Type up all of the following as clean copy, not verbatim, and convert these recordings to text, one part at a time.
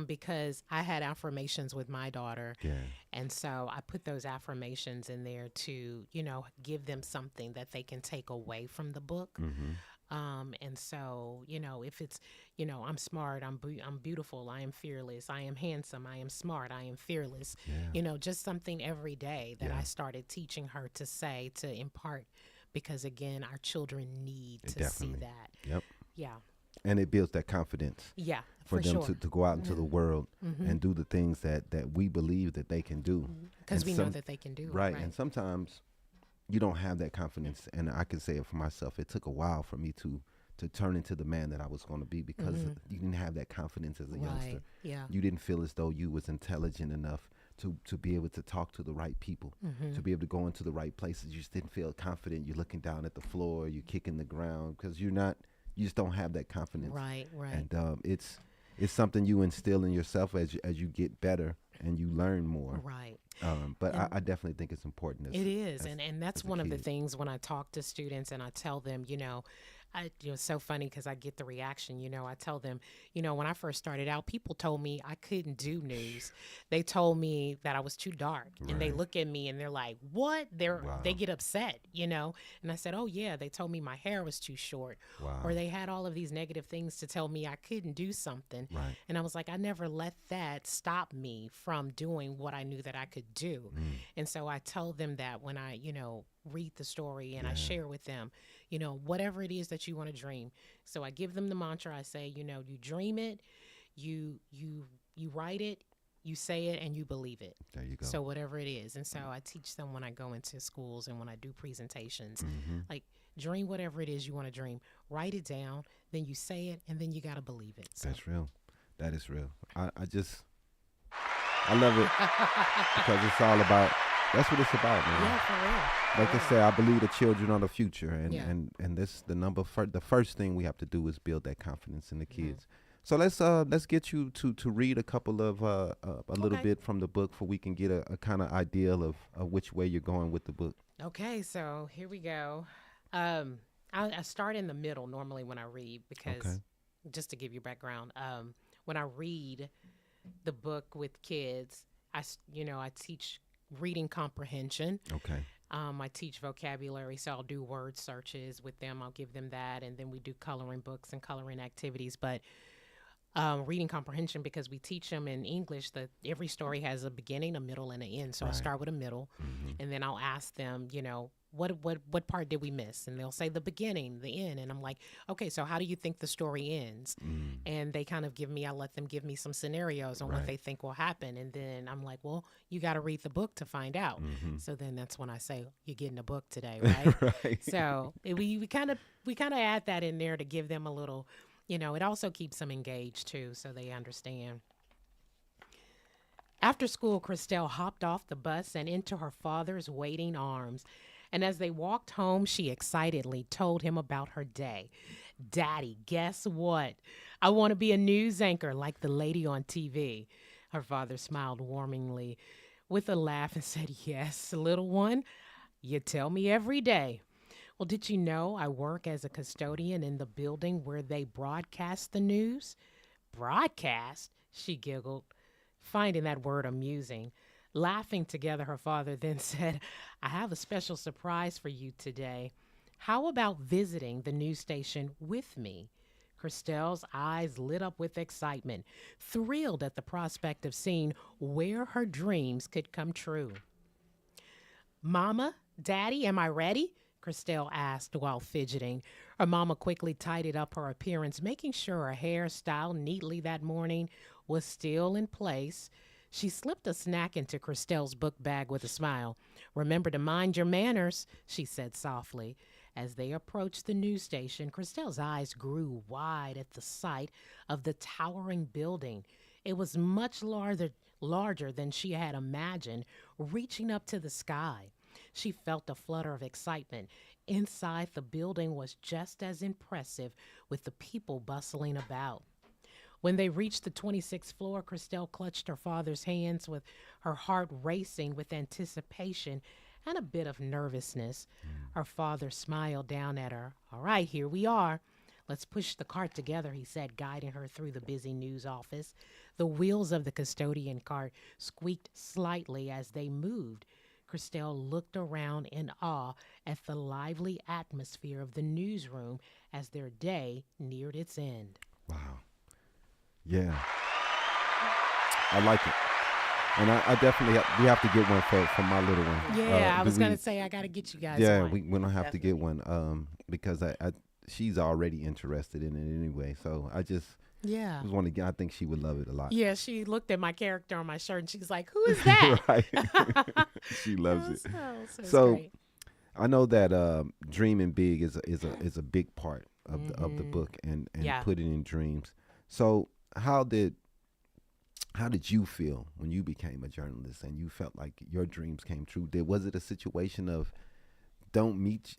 because I had affirmations with my daughter. Yeah. And so I put those affirmations in there to, give them something that they can take away from the book. Mm-hmm. And so, if it's, I'm smart, I'm beautiful, I am fearless, I am handsome, I am smart, I am fearless, Yeah. just something every day that Yeah. I started teaching her to say, to impart, because again, our children need to see Definitely. that. Yep. Yeah. And it builds that confidence Yeah, for for them sure. to go out into the world Mm-hmm. and do the things that we believe that they can do. Because And we know that they can do it. right. And sometimes you don't have that confidence. And I can say it for myself. It took a while for me to turn into the man that I was going to be, because you didn't have that confidence as a youngster. Yeah. You didn't feel as though you was intelligent enough to be able to talk to the right people, to be able to go into the right places. You just didn't feel confident. You're looking down at the floor, you're kicking the ground, because you just don't have that confidence. Right. And it's something you instill in yourself as you get better and you learn more. Right. But I definitely think it's important. It is. And that's as a one of the kid. things when I talk to students and I tell them, it's so funny because I get the reaction, I tell them, when I first started out, people told me I couldn't do news. They told me that I was too dark, and they Right. look at me and they're like, what? Wow. They get upset, and I said, oh yeah, they told me my hair was too short, Wow. or they had all of these negative things to tell me I couldn't do something. Right. And I was like, I never let that stop me from doing what I knew that I could do. And so I tell them that when I, read the story and I share with them, whatever it is that you want to dream. So I give them the mantra. I say, you dream it, you write it, you say it, and you believe it. There you go. So whatever it is. And so I teach them when I go into schools and when I do presentations, like dream whatever it is you want to dream, write it down, then you say it, and then you got to believe it. So. That's real. That is real. I love it because it's all about, that's what it's about, man. Yeah, for real. Like I said, I believe the children are the future, and Yeah. and this the first thing we have to do is build that confidence in the kids. So let's get you to read a couple of a little bit from the book, for we can get a kind of idea of which way you're going with the book. Okay, so here we go. I start in the middle normally when I read, because just to give you background, when I read the book with kids, I teach reading comprehension. Okay. I teach vocabulary, so I'll do word searches with them. I'll give them that, and then we do coloring books and coloring activities. But reading comprehension, because we teach them in English that every story has a beginning, a middle, and an end. So I'll start with a middle, and then I'll ask them, what part did we miss? And they'll say the beginning, the end. And I'm like, okay, so how do you think the story ends? And they kind of I let them give me some scenarios on what they think will happen. And then I'm like, well, you got to read the book to find out. So then that's when I say, you're getting a book today, right? Right. So we kind of add that in there to give them a little, it also keeps them engaged too, so they understand. After school, Christel hopped off the bus and into her father's waiting arms. And as they walked home, she excitedly told him about her day. Daddy, guess what? I want to be a news anchor like the lady on TV. Her father smiled warmingly with a laugh and said, yes, little one, you tell me every day. Well, did you know I work as a custodian in the building where they broadcast the news? Broadcast? She giggled, finding that word amusing. Laughing together, her father then said, I have a special surprise for you today. How about visiting the news station with me? Christel's eyes lit up with excitement, thrilled at the prospect of seeing where her dreams could come true. Mama, Daddy, am I ready? Christel asked while fidgeting. Her mama quickly tidied up her appearance, making sure her hair styled neatly that morning was still in place. She slipped a snack into Christel's book bag with a smile. Remember to mind your manners, she said softly. As they approached the news station, Christel's eyes grew wide at the sight of the towering building. It was much larger than she had imagined, reaching up to the sky. She felt a flutter of excitement. Inside, the building was just as impressive, with the people bustling about. When they reached the 26th floor, Christel clutched her father's hands, with her heart racing with anticipation and a bit of nervousness. Her father smiled down at her. All right, here we are. Let's push the cart together, he said, guiding her through the busy news office. The wheels of the custodian cart squeaked slightly as they moved. Christel looked around in awe at the lively atmosphere of the newsroom as their day neared its end. Wow. Yeah. I like it. And I definitely we have to get one for my little one. Yeah, I was gonna say I gotta get you guys. Yeah, one. we don't have to get one because I she's already interested in it anyway. So I just want to get. I think she would love it a lot. Yeah, she looked at my character on my shirt and she's like, "Who is that?" Right. She loves it. So great. I know that dreaming big is a big part of the book and putting in dreams. So how did you feel when you became a journalist and you felt like your dreams came true? Was it a situation of don't meet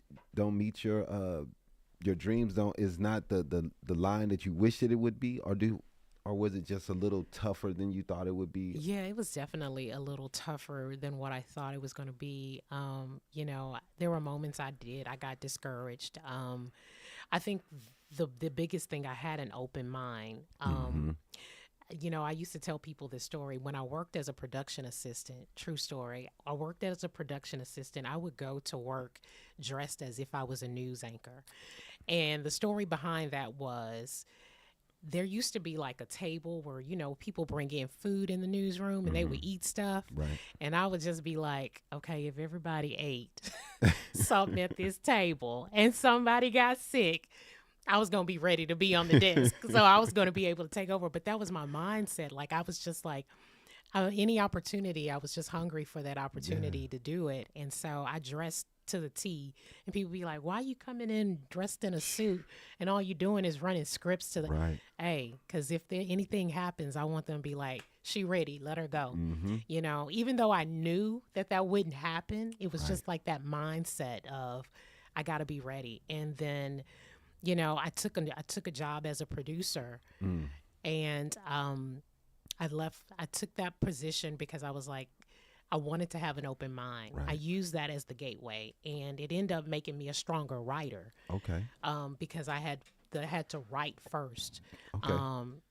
your dreams is not the line that you wish that it would be, or was it just a little tougher than you thought it would be? Yeah, it was definitely a little tougher than what I thought it was going to be. There were moments I got discouraged. I think the biggest thing, I had an open mind. I used to tell people this story when I worked as a production assistant. True story. I worked as a production assistant. I would go to work dressed as if I was a news anchor. And the story behind that was there used to be like a table where, people bring in food in the newsroom and they would eat stuff. Right. And I would just be like, okay, if everybody ate something at this table and somebody got sick, I was going to be ready to be on the desk. So I was going to be able to take over. But that was my mindset. Like, I was just like, any opportunity, I was just hungry for that opportunity to do it. And so I dressed to the T. And people be like, why are you coming in dressed in a suit and all you doing is running scripts to the... Right. Hey, because if anything happens, I want them to be like, she ready, let her go. Even though I knew that wouldn't happen, it was just like that mindset of, I got to be ready. And then... I took a job as a producer, and I took that position because I was like, I wanted to have an open mind. Right. I used that as the gateway, and it ended up making me a stronger writer. Okay. Because I had to write first, okay.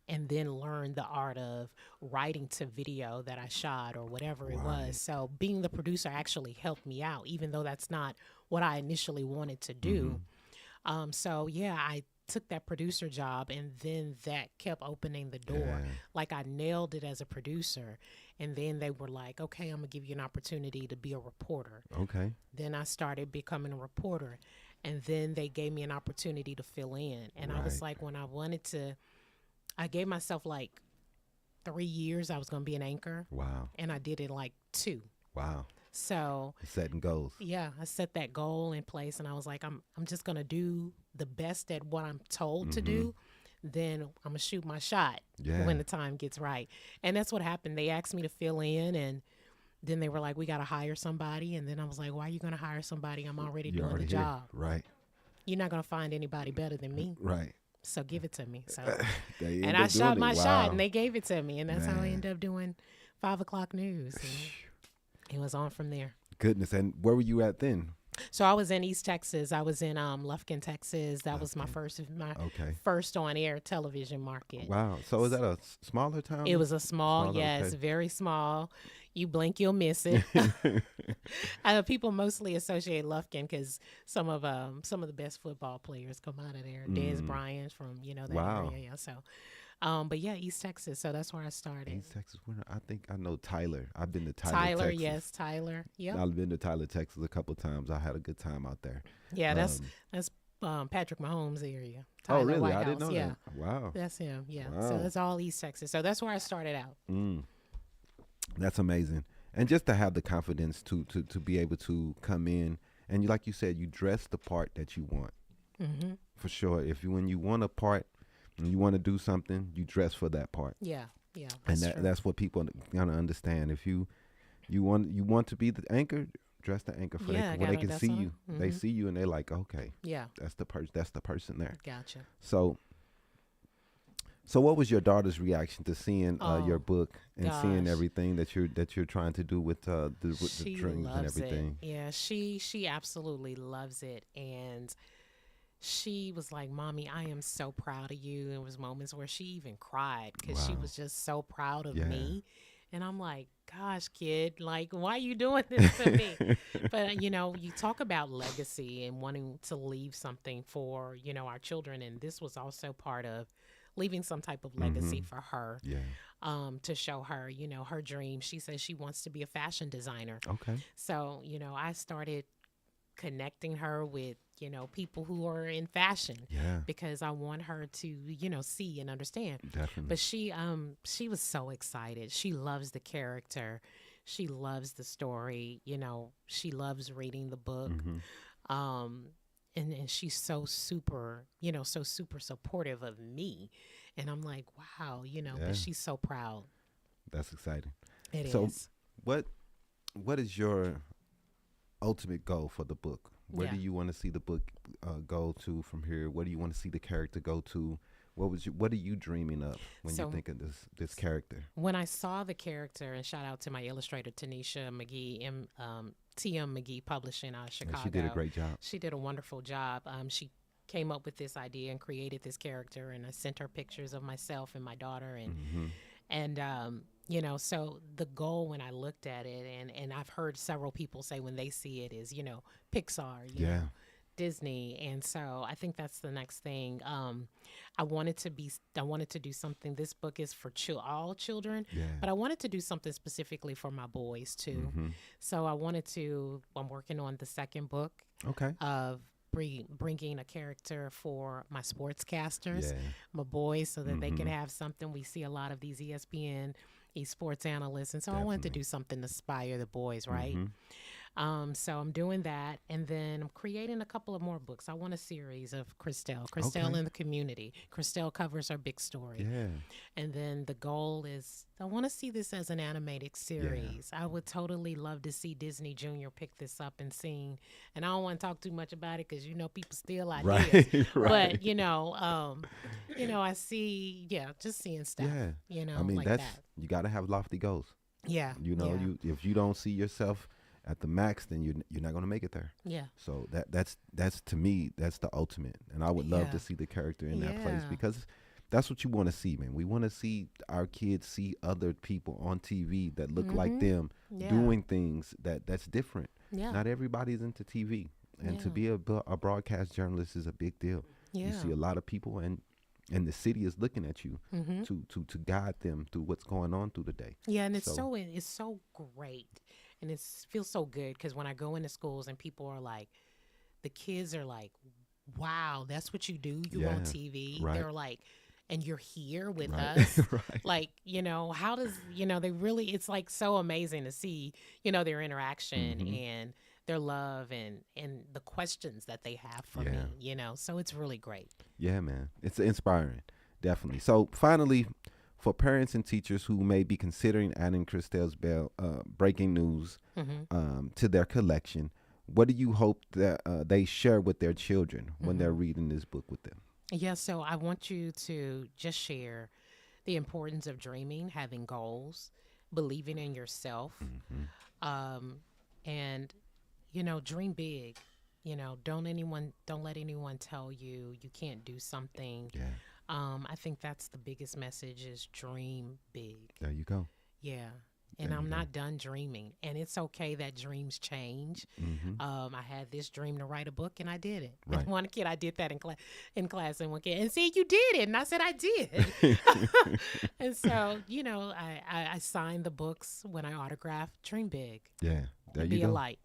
And then learn the art of writing to video that I shot or whatever it was. So being the producer actually helped me out, even though that's not what I initially wanted to do. I took that producer job, and then that kept opening the door. Yeah. Like, I nailed it as a producer, and then they were like, okay, I'm gonna give you an opportunity to be a reporter. Okay. Then I started becoming a reporter, and then they gave me an opportunity to fill in. And I was like, I gave myself like 3 years I was gonna be an anchor. Wow. And I did it like 2. Wow. So setting goals. Yeah, I set that goal in place, and I was like, I'm just gonna do the best at what I'm told to do. Then I'm gonna shoot my shot when the time gets right. And that's what happened. They asked me to fill in, and then they were like, we gotta hire somebody. And then I was like, why are you gonna hire somebody? I'm already doing the job. Right. You're not gonna find anybody better than me. Right. So give it to me. So and I shot my shot, and they gave it to me, and that's how I ended up doing 5 o'clock news. It was on from there. Goodness. And where were you at then? So I was in East Texas. I was in Lufkin, Texas. That was my first on-air television market. Wow. So is that a smaller town? It was a smaller, very small. You blink, you'll miss it. People mostly associate Lufkin because some of the best football players come out of there. Dez Bryant from that area. Yeah. So. But yeah, East Texas. So that's where I started. East Texas. I think I know Tyler. I've been to Tyler, Texas. Yes, Tyler. Yeah. I've been to Tyler, Texas a couple of times. I had a good time out there. Yeah, that's Patrick Mahomes' area. Tyler, really? White I House. didn't know that. Wow. That's him. Yeah. Wow. So that's all East Texas. So that's where I started out. That's amazing. And just to have the confidence to be able to come in and like you said, you dress the part that you want. For sure. When you want a part, and you want to do something, you dress for that part. Yeah. That's what people gotta understand. If you want to be the anchor, dress the anchor for that. When they can see you, they see you and they're like, okay, that's the person there. Gotcha. So what was your daughter's reaction to seeing your book and seeing everything that you're trying to do with the dreams and everything? Yeah, she absolutely loves it, and she was like, Mommy, I am so proud of you. There was moments where she even cried because she Wow. was just so proud of Yeah. me. And I'm like, gosh, kid, like, why are you doing this to me? But, you talk about legacy and wanting to leave something for, our children. And this was also part of leaving some type of legacy Mhm. for her, Yeah. to show her, her dream. She says she wants to be a fashion designer. Okay. So, I started connecting her with people who are in fashion Yeah. because I want her to see and understand. Definitely. But she was so excited. She loves the character, she loves the story, she loves reading the book. Mhm. um and she's so super, so super supportive of me. And I'm like, wow, but Yeah. she's so proud. That's exciting. It So, is. what what is your ultimate goal for the book? Where Yeah. do you want to see the book go to from here? Where do you want to see the character go to? What are you dreaming of when you So think of this character? when I saw the character, and shout out to my illustrator Tanisha McGee, TM McGee Publishing out of And she did a Chicago. great job. She did a wonderful job. She came up with this idea and created this character, and I sent her pictures of myself and my daughter, Mhm. and so the goal when I looked at it, and I've heard several people say when they see it is, Pixar, Yeah. Disney. And so I think that's the next thing. I wanted to do something. This book is for all children, Yeah. but I wanted to do something specifically for my boys too. Mhm. So I'm working on the second book Okay. of bringing a character for my sportscasters, Yeah. my boys, so that they can Mhm. have something. We see a lot of these ESPN esports analysts, and so I wanted to Definitely. do something to inspire the boys, right? Mhm. So I'm doing that, and then I'm creating a couple of more books. I want a series of Christel Okay. in the community. Christel covers her big story, Yeah. and then the goal is I want to see this as an animated Yeah. series. I would totally love to see Disney Junior pick this up and sing. And I don't want to talk too much about it because people steal ideas. Right. Right. But I see, yeah, just seeing stuff, Yeah. I mean, like that's that. you got to have lofty goals. Yeah, You know, yeah, you if you don't see yourself at the max, then you're not going to make it there. yeah, So that's to me that's the ultimate, and I would love to yeah, see the character in that place yeah. because that's what you want to see, man. We want to see our kids see other people on TV that look like Mm-hmm. them Yeah, doing things that's different. yeah, Not everybody's into TV, and to yeah, be a broadcast journalist is a big deal. You yeah. see a lot of people, and the city is looking at you Mm-hmm. to guide them through what's going on through the day. Yeah, and So it's so great, and it feels so good because when I go into schools and people are like, the kids are like, "Wow, that's what you do. You on yeah, TV?" right, They're like, "And you're here with right, us." right, Like, how does they really? It's like so amazing to see their interaction hmm, and their love and the questions that they have for yeah. me. So it's really great. Yeah, man. It's inspiring. Definitely. So finally, for parents and teachers who may be considering adding Christel's Bell breaking news Mm-hmm. to their collection, what do you hope that they share with their children when they're Mm-hmm. reading this book with them? Yeah, so I want you to just share the importance of dreaming, having goals, believing in yourself, Hmm. um, and dream big. Don't let anyone tell you you can't do something. Yeah, I think that's the biggest message is dream big. there you go. Yeah. And There you I'm go. not done dreaming. And it's okay that dreams change. Hmm. I had this dream to write a book, and I did it. And Right. one kid, I did that in class, and one kid, and see, you did it, and I said I did. And so, I signed the books when I autographed Dream Big Yeah, there and you be a go. light.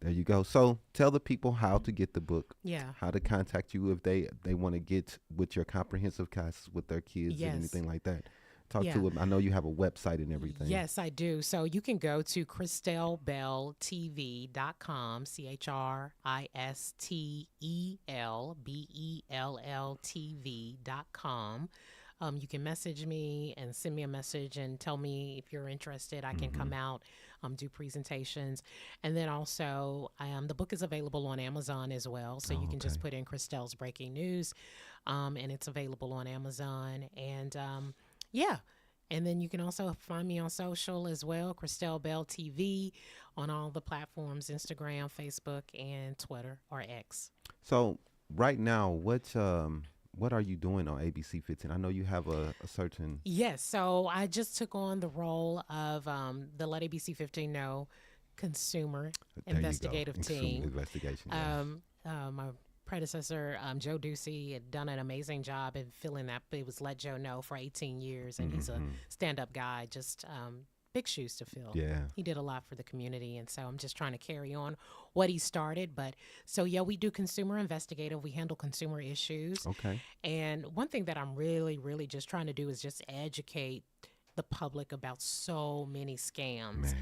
There you go. So tell the people how to get the book, Yeah. how to contact you if they want to get with your comprehensive classes with their kids and Yes. anything like that. Talk Yeah. to them. I know you have a website and everything. Yes, I do. So you can go to ChristelBellTV.com, ChristelBellTV.com. You can message me and send me a message and tell me if you're interested. I can Hmm. come out, do presentations. And then also, the book is available on Amazon as well. So you Oh, can okay. just put in Christel's Breaking News, and it's available on Amazon. And yeah. And then you can also find me on social as well, Christel Bell TV, on all the platforms, Instagram, Facebook, and Twitter or X. So right now, what are you doing on ABC 15? I know you have a certain. Yes, so I just took on the role of the Let ABC 15 Know consumer There you go. investigative team. Investigation. Yeah. My predecessor, Joe Ducey, had done an amazing job in filling that. It was Let Joe Know for 18 years, and he's a stand-up guy, just big shoes to fill. Yeah. He did a lot for the community, and so I'm just trying to carry on what he started. But so, yeah, we do consumer investigative. We handle consumer issues. Okay. And one thing that I'm really, really just trying to do is just educate the public about so many scams.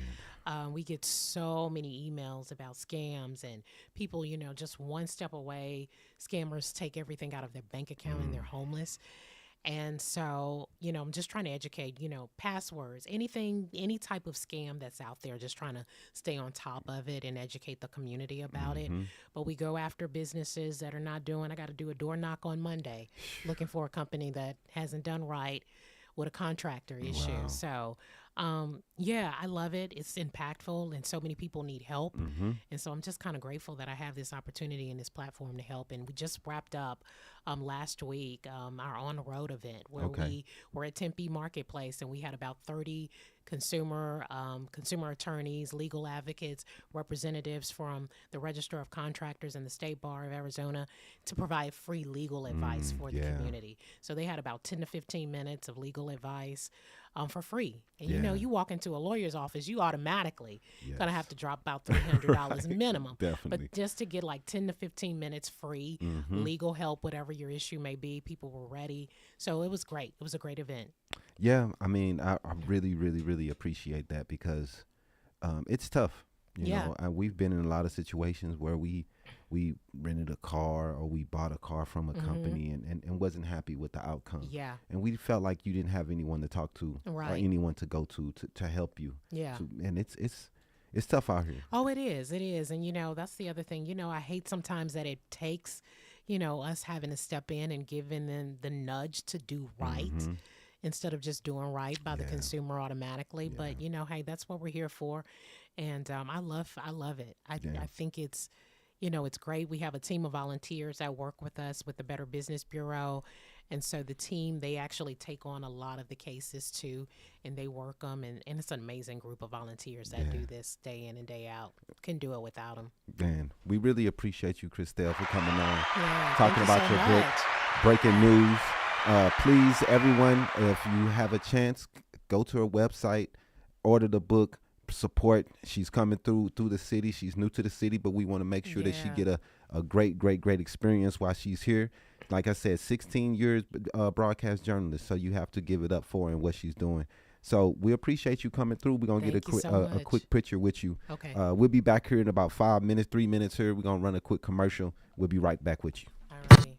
We get so many emails about scams and people, just one step away, scammers take everything out of their bank account and they're homeless. And so, I'm just trying to educate, passwords, anything, any type of scam that's out there, just trying to stay on top of it and educate the community about it. But we go after businesses that are not doing, I got to do a door knock on Monday, looking for a company that hasn't done right with a contractor issue. Wow. So, yeah, I love it. It's impactful and so many people need help. And so I'm just kind of grateful that I have this opportunity and this platform to help. And we just wrapped up last week our On the Road event where we were at Tempe Marketplace and we had about 30 consumer attorneys, legal advocates, representatives from the Register of Contractors and the State Bar of Arizona to provide free legal advice for the community. So they had about 10 to 15 minutes of legal advice for free. And you walk into a lawyer's office, you automatically gonna have to drop about $300 minimum. Definitely. But just to get like 10 to 15 minutes free legal help, whatever your issue may be, people were ready. So it was great. It was a great event. Yeah, I mean, I really, really, really appreciate that because it's tough. You know, we've been in a lot of situations where we rented a car or we bought a car from a company and wasn't happy with the outcome. Yeah. And we felt like you didn't have anyone to talk to or anyone to go to help you. Yeah. And it's tough out here. Oh, it is. It is. And, that's the other thing. I hate sometimes that it takes, us having to step in and giving them the nudge to do right. Instead of just doing right by the consumer automatically. But, hey, that's what we're here for. And I love it. I think it's, it's great. We have a team of volunteers that work with us with the Better Business Bureau. And so the team, they actually take on a lot of the cases too, and they work them. And it's an amazing group of volunteers that do this day in and day out. Couldn't do it without them. Man, we really appreciate you, Christel, for coming on, Yeah, talking about your book, breaking news. Please, everyone, if you have a chance, go to her website, order the book, support. She's coming through the city. She's new to the city, but we want to make sure that she get a great experience while she's here. Like I said, 16 years broadcast journalist, so you have to give it up for her and what she's doing. So we appreciate you coming through. We're going to get a quick picture with you. Okay. We'll be back here in about 3 minutes here. We're going to run a quick commercial. We'll be right back with you. All righty.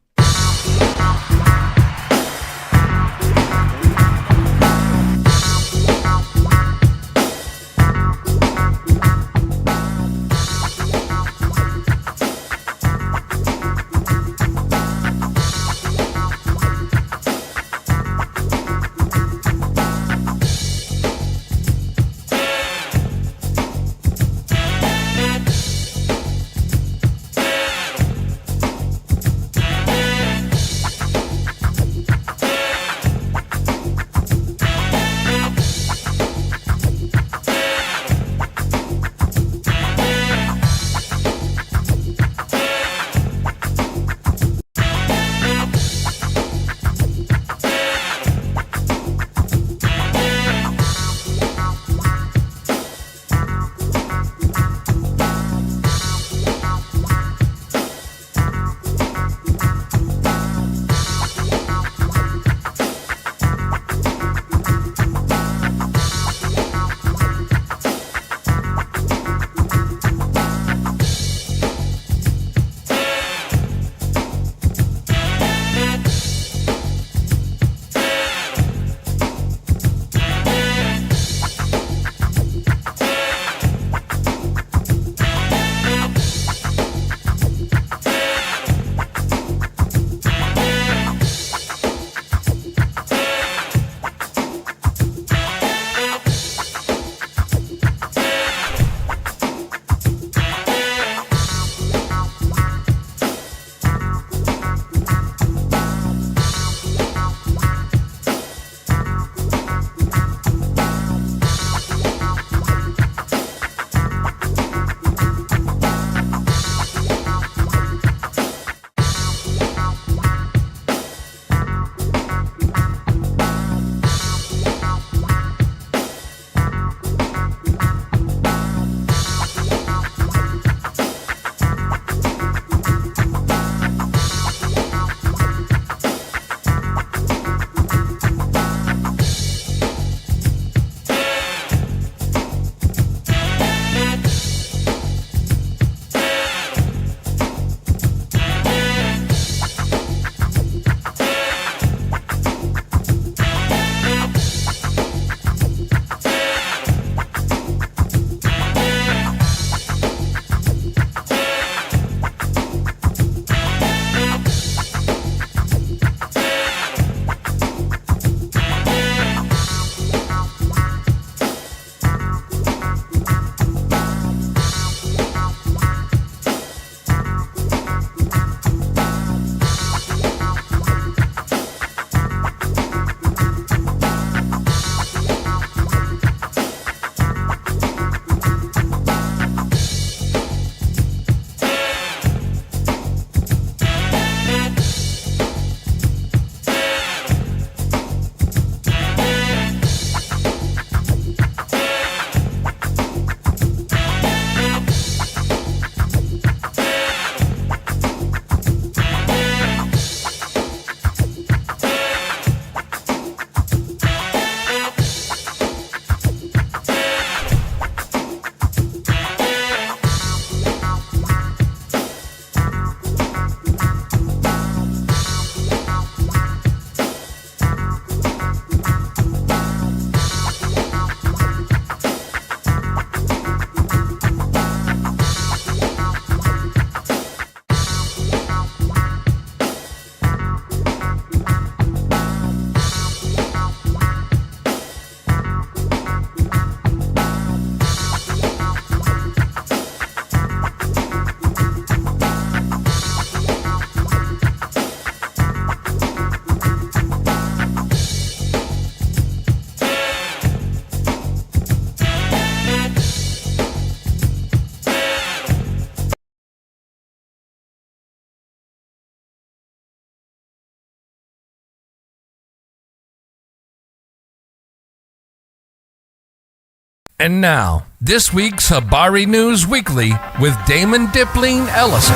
And now, this week's Habari News Weekly with Damon Dipling Ellison.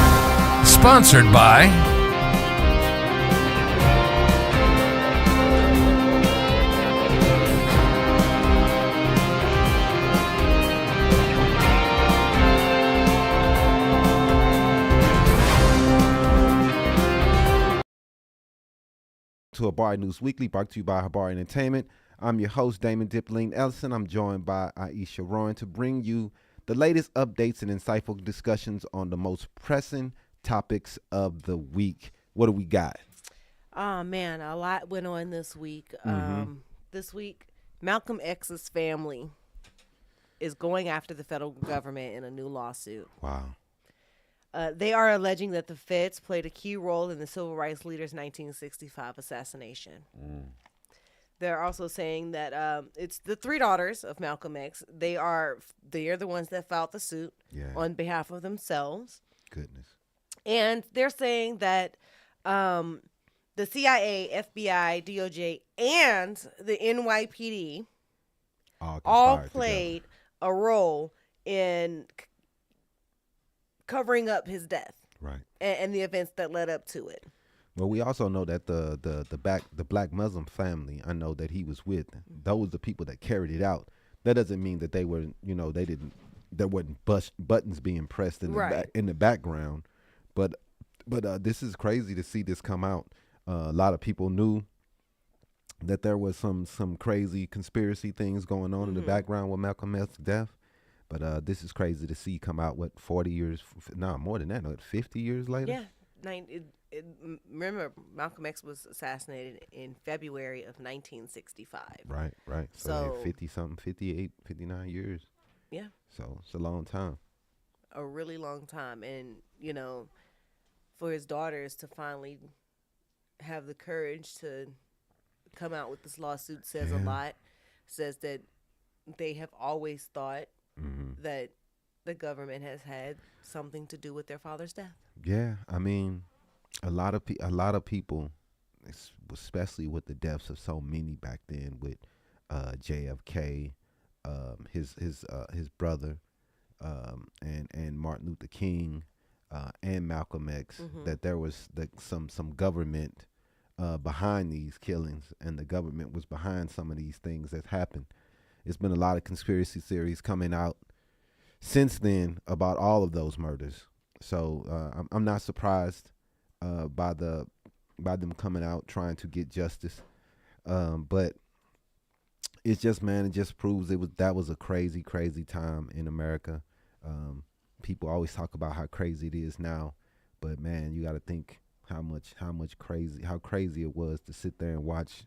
Sponsored by to Habari News Weekly, brought to you by Habari Entertainment. I'm your host, Damon Dipling Ellison. I'm joined by Aisha Rowan to bring you the latest updates and insightful discussions on the most pressing topics of the week. What do we got? Oh, man, a lot went on this week. This week, Malcolm X's family is going after the federal government in a new lawsuit. Wow. They are alleging that the feds played a key role in the civil rights leader's 1965 assassination. They're also saying that it's the three daughters of Malcolm X. They are the ones that filed the suit on behalf of themselves. Goodness. And they're saying that the CIA, FBI, DOJ, and the NYPD all played a role in covering up his death, right? And the events that led up to it. Well, we also know that the black Muslim family, I know that he was with, those the people that carried it out. That doesn't mean that they were, there wasn't buttons being pressed in the background. But this is crazy to see this come out. A lot of people knew that there was some crazy conspiracy things going on in the background with Malcolm X's death. But this is crazy to see come out, 40 years, more than that, 50 years later? Yeah. Remember, Malcolm X was assassinated in February of 1965. Right. So 50-something, 58, 59 years. Yeah. So it's a long time. A really long time. And, for his daughters to finally have the courage to come out with this lawsuit says a lot. Says that they have always thought that the government has had something to do with their father's death. Yeah, I mean, a lot of people, especially with the deaths of so many back then, with JFK, his brother, and Martin Luther King, and Malcolm X, that there was some government behind these killings, and the government was behind some of these things that happened. It's been a lot of conspiracy theories coming out since then about all of those murders. So I'm not surprised by them coming out trying to get justice. But it's just, man, it just proves that was a crazy, crazy time in America. People always talk about how crazy it is now, but man, you got to think how crazy it was to sit there and watch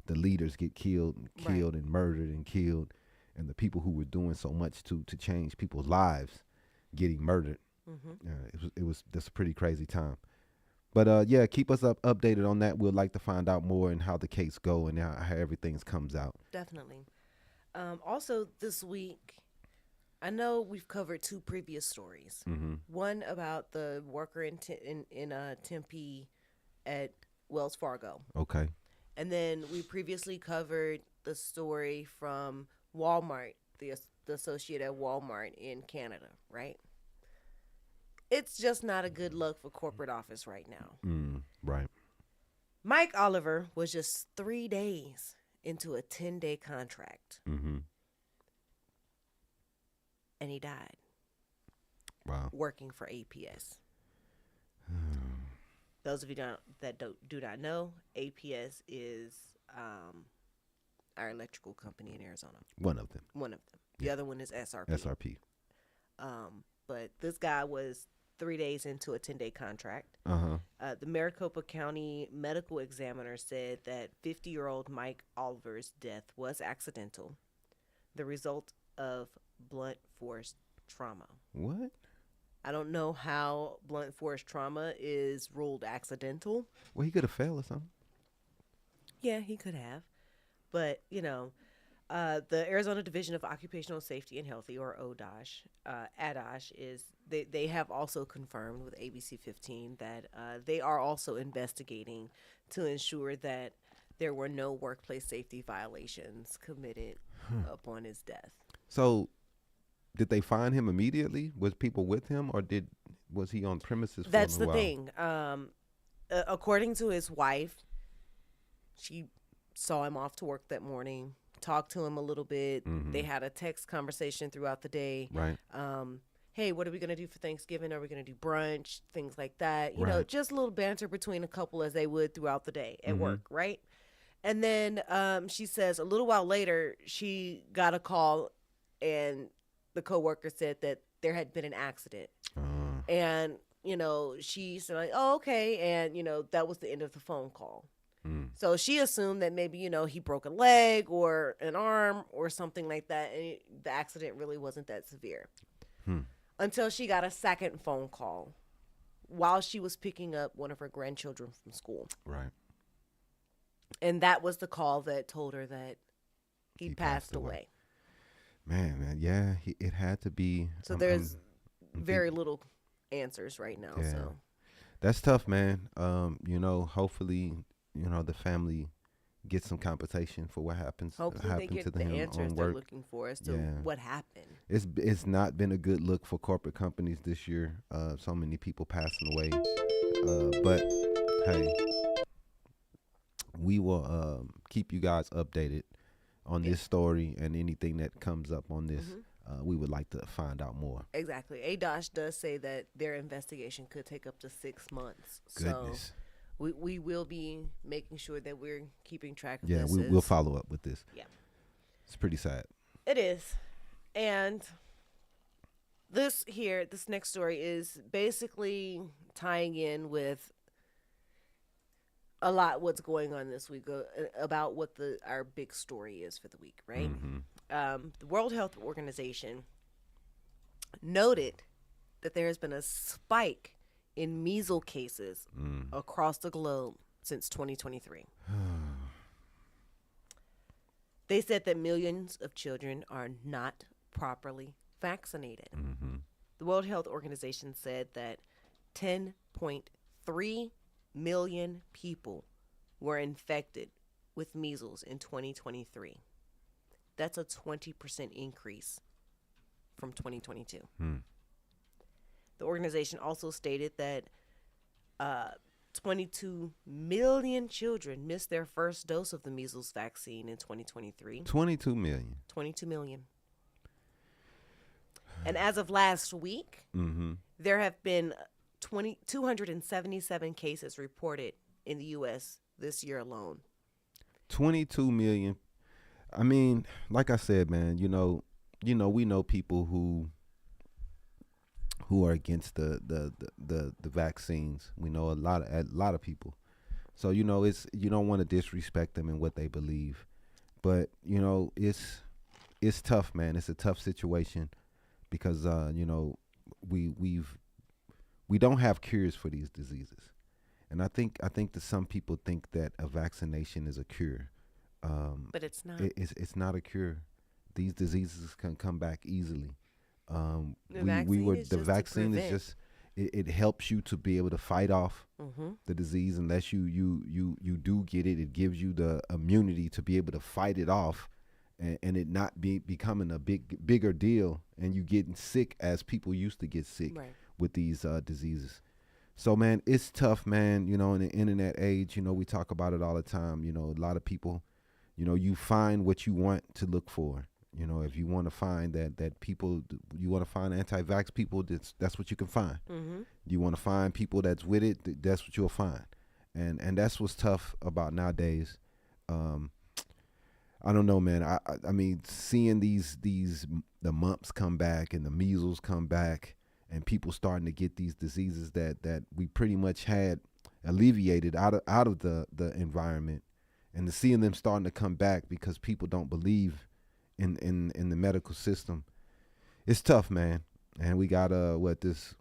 the leaders get killed and murdered and killed, and the people who were doing so much to change people's lives getting murdered. That's a pretty crazy time. But keep us updated on that. We'd like to find out more and how the case go and how everything comes out. Definitely. Also this week, I know we've covered two previous stories. One about the worker in Tempe at Wells Fargo. Okay. And then we previously covered the story from Walmart, the associate at Walmart in Canada, right? It's just not a good look for corporate office right now. Right. Mike Oliver was just 3 days into a 10-day contract. And he died. Wow. Working for APS. Those of you that do not know, APS is our electrical company in Arizona. One of them. The other one is SRP. SRP. But this guy was 3 days into a 10-day contract. The Maricopa County medical examiner said that 50-year-old Mike Oliver's death was accidental, the result of blunt force trauma. What? I don't know how blunt force trauma is ruled accidental. Well, he could have fell or something. Yeah, he could have. But, the Arizona Division of Occupational Safety and Health, or ODOSH, ADOSH, they have also confirmed with ABC 15 that they are also investigating to ensure that there were no workplace safety violations committed upon his death. So did they find him immediately? Was people with him, or was he on premises for a That's the while? thing. According to his wife, she saw him off to work that morning, talked to him a little bit. They had a text conversation throughout the day. Right. Hey, what are we going to do for Thanksgiving? Are we going to do brunch? Things like that. You know, Right. just a little banter between a couple as they would throughout the day at work, right? And then she says a little while later, she got a call and the coworker said that there had been an accident. And, you know, she said, like, oh, okay. And, you know, that was the end of the phone call. So she assumed that maybe, you know, he broke a leg or an arm or something like that. And the accident really wasn't that severe. Until she got a second phone call while she was picking up one of her grandchildren from school. Right. And that was the call that told her that he passed away. Man, yeah, it had to be. So there's very little answers right now. Yeah. So That's tough, man. You know, hopefully, you know, the family gets some compensation for what hopefully they happened get to the them answers on they're work. looking for as to Yeah. what happened. It's not been a good look for corporate companies this year. So many people passing away. But hey, we will keep you guys updated on this story and anything that comes up on this. We would like to find out more. Exactly. ADOSH does say that their investigation could take up to 6 months. Goodness. So we will be making sure that we're keeping track of Yeah, this. we'll follow up with this. Yeah. It's pretty sad. It is. And this next story is basically tying in with a lot what's going on this week about what our big story is for the week, right? The World Health Organization noted that there has been a spike in measles cases across the globe since 2023. They said that millions of children are not properly vaccinated. The World Health Organization said that 10.3 million people were infected with measles in 2023. That's a 20% increase from 2022. The organization also stated that 22 million children missed their first dose of the measles vaccine in 2023. 22 million. 22 million. And as of last week, there have been 277 cases reported in the U.S. this year alone. 22 million. I mean, like I said, man, we know people who are against the vaccines. We know a lot of people. So, you don't want to disrespect them and what they believe. But, it's tough, man. It's a tough situation because we don't have cures for these diseases. And I think that some people think that a vaccination is a cure. But it's not. It's not a cure. These diseases can come back easily. The vaccine is just it helps you to be able to fight off the disease unless you do get it. It gives you the immunity to be able to fight it off and it not becoming a bigger deal and you getting sick as people used to get sick with these diseases. So, man, it's tough, man. In the internet age, we talk about it all the time. A lot of people, you find what you want to look for. If you want to find that people, you want to find anti-vax people, that's what you can find. You want to find people that's with it, that's what you'll find. And that's what's tough about nowadays. I don't know, man. I mean, seeing the mumps come back and the measles come back and people starting to get these diseases that we pretty much had alleviated out of the environment, and to seeing them starting to come back because people don't believe in the medical system, it's tough, man. And we got this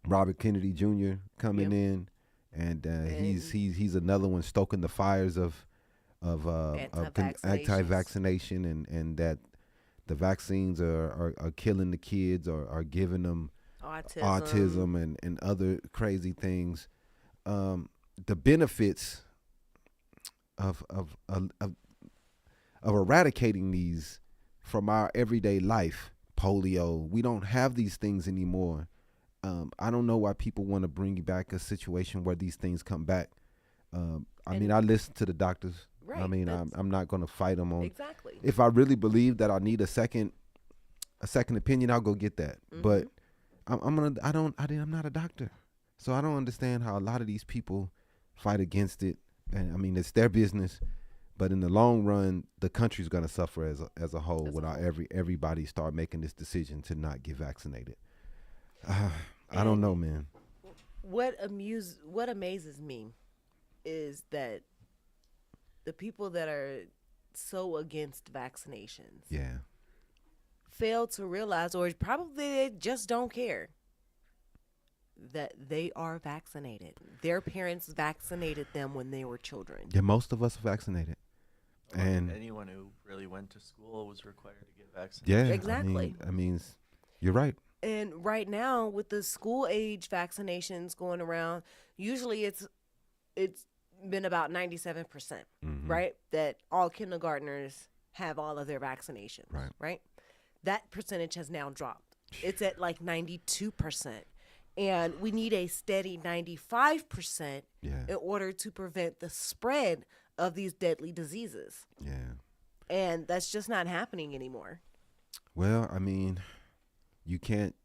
Robert Kennedy Jr. coming in, and he's another one stoking the fires of anti-vaccination and that the vaccines are killing the kids or are giving them autism and other crazy things. The benefits of eradicating these from our everyday life. Polio, we don't have these things anymore. I don't know why people want to bring back a situation where these things come back. I mean, I listen to the doctors. Right, I mean, I'm not going to fight them on. Exactly. If I really believe that I need a second opinion, I'll go get that. But I'm not a doctor, so I don't understand how a lot of these people fight against it. And I mean, it's their business. But in the long run, the country's going to suffer as a whole without everybody start making this decision to not get vaccinated. I don't know, man. What amazes me is that the people that are so against vaccinations fail to realize, or probably they just don't care, that they are vaccinated. Their parents vaccinated them when they were children. Yeah, most of us are vaccinated. And anyone who really went to school was required to get vaccinated. yeah, Exactly. I mean, you're right. And right now, with the school age vaccinations going around, usually it's been about 97%, right? That all kindergartners have all of their vaccinations, right? That percentage has now dropped. It's at like 92%. And we need a steady 95% in order to prevent the spread of these deadly diseases. Yeah. And that's just not happening anymore. Well, I mean, you can't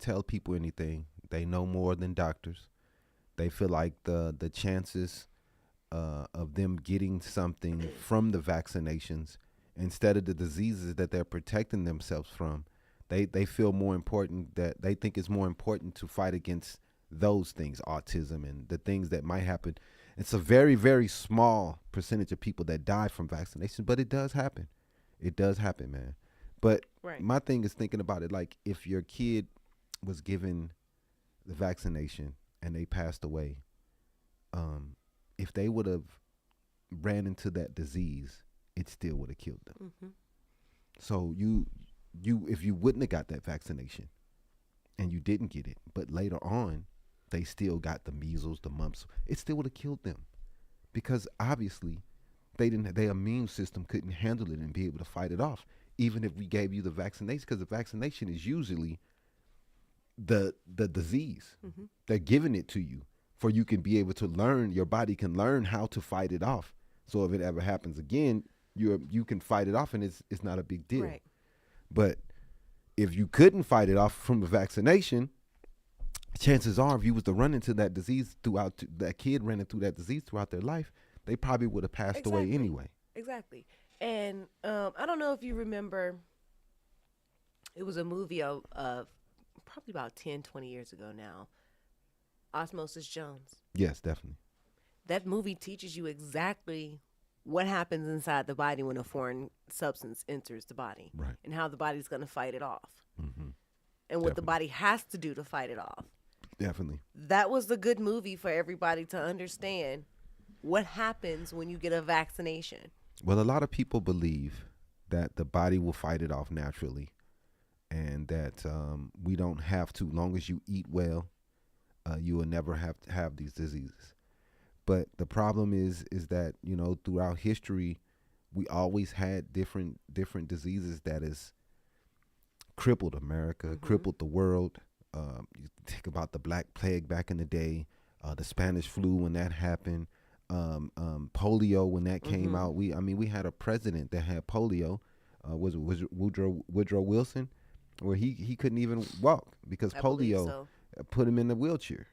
tell people anything. They know more than doctors. They feel like the chances of them getting something from the vaccinations instead of the diseases that they're protecting themselves from, they feel more important, that they think it's more important to fight against those things, autism and the things that might happen. It's a very, very small percentage of people that die from vaccination, but it does happen. It does happen, man. But my thing is thinking about it, like if your kid was given the vaccination and they passed away, if they would have ran into that disease, it still would have killed them. So if you wouldn't have got that vaccination and you didn't get it, but later on they still got the measles, the mumps, it still would have killed them, because obviously their immune system couldn't handle it and be able to fight it off, even if we gave you the vaccination, because the vaccination is usually the disease. They're giving it to you for you can be able to learn, your body can learn how to fight it off. So if it ever happens again, you can fight it off and it's not a big deal. Right. But if you couldn't fight it off from the vaccination, chances are if you was to run into that disease that kid ran into that disease throughout their life, they probably would have passed away anyway. Exactly. And I don't know if you remember, it was a movie of probably about 10, 20 years ago now, Osmosis Jones. Yes, definitely. That movie teaches you exactly what happens inside the body when a foreign substance enters the body, and how the body's going to fight it off, and what the body has to do to fight it off. Definitely. That was the good movie for everybody to understand what happens when you get a vaccination. Well, a lot of people believe that the body will fight it off naturally, and that we don't have to. Long as you eat well, you will never have to have these diseases. But the problem is that, throughout history, we always had different diseases that has crippled America, crippled the world. You think about the Black Plague back in the day, the Spanish flu when that happened, polio when that came out. We had a president that had polio, was Woodrow Wilson, where he couldn't even walk because polio put him in the wheelchair.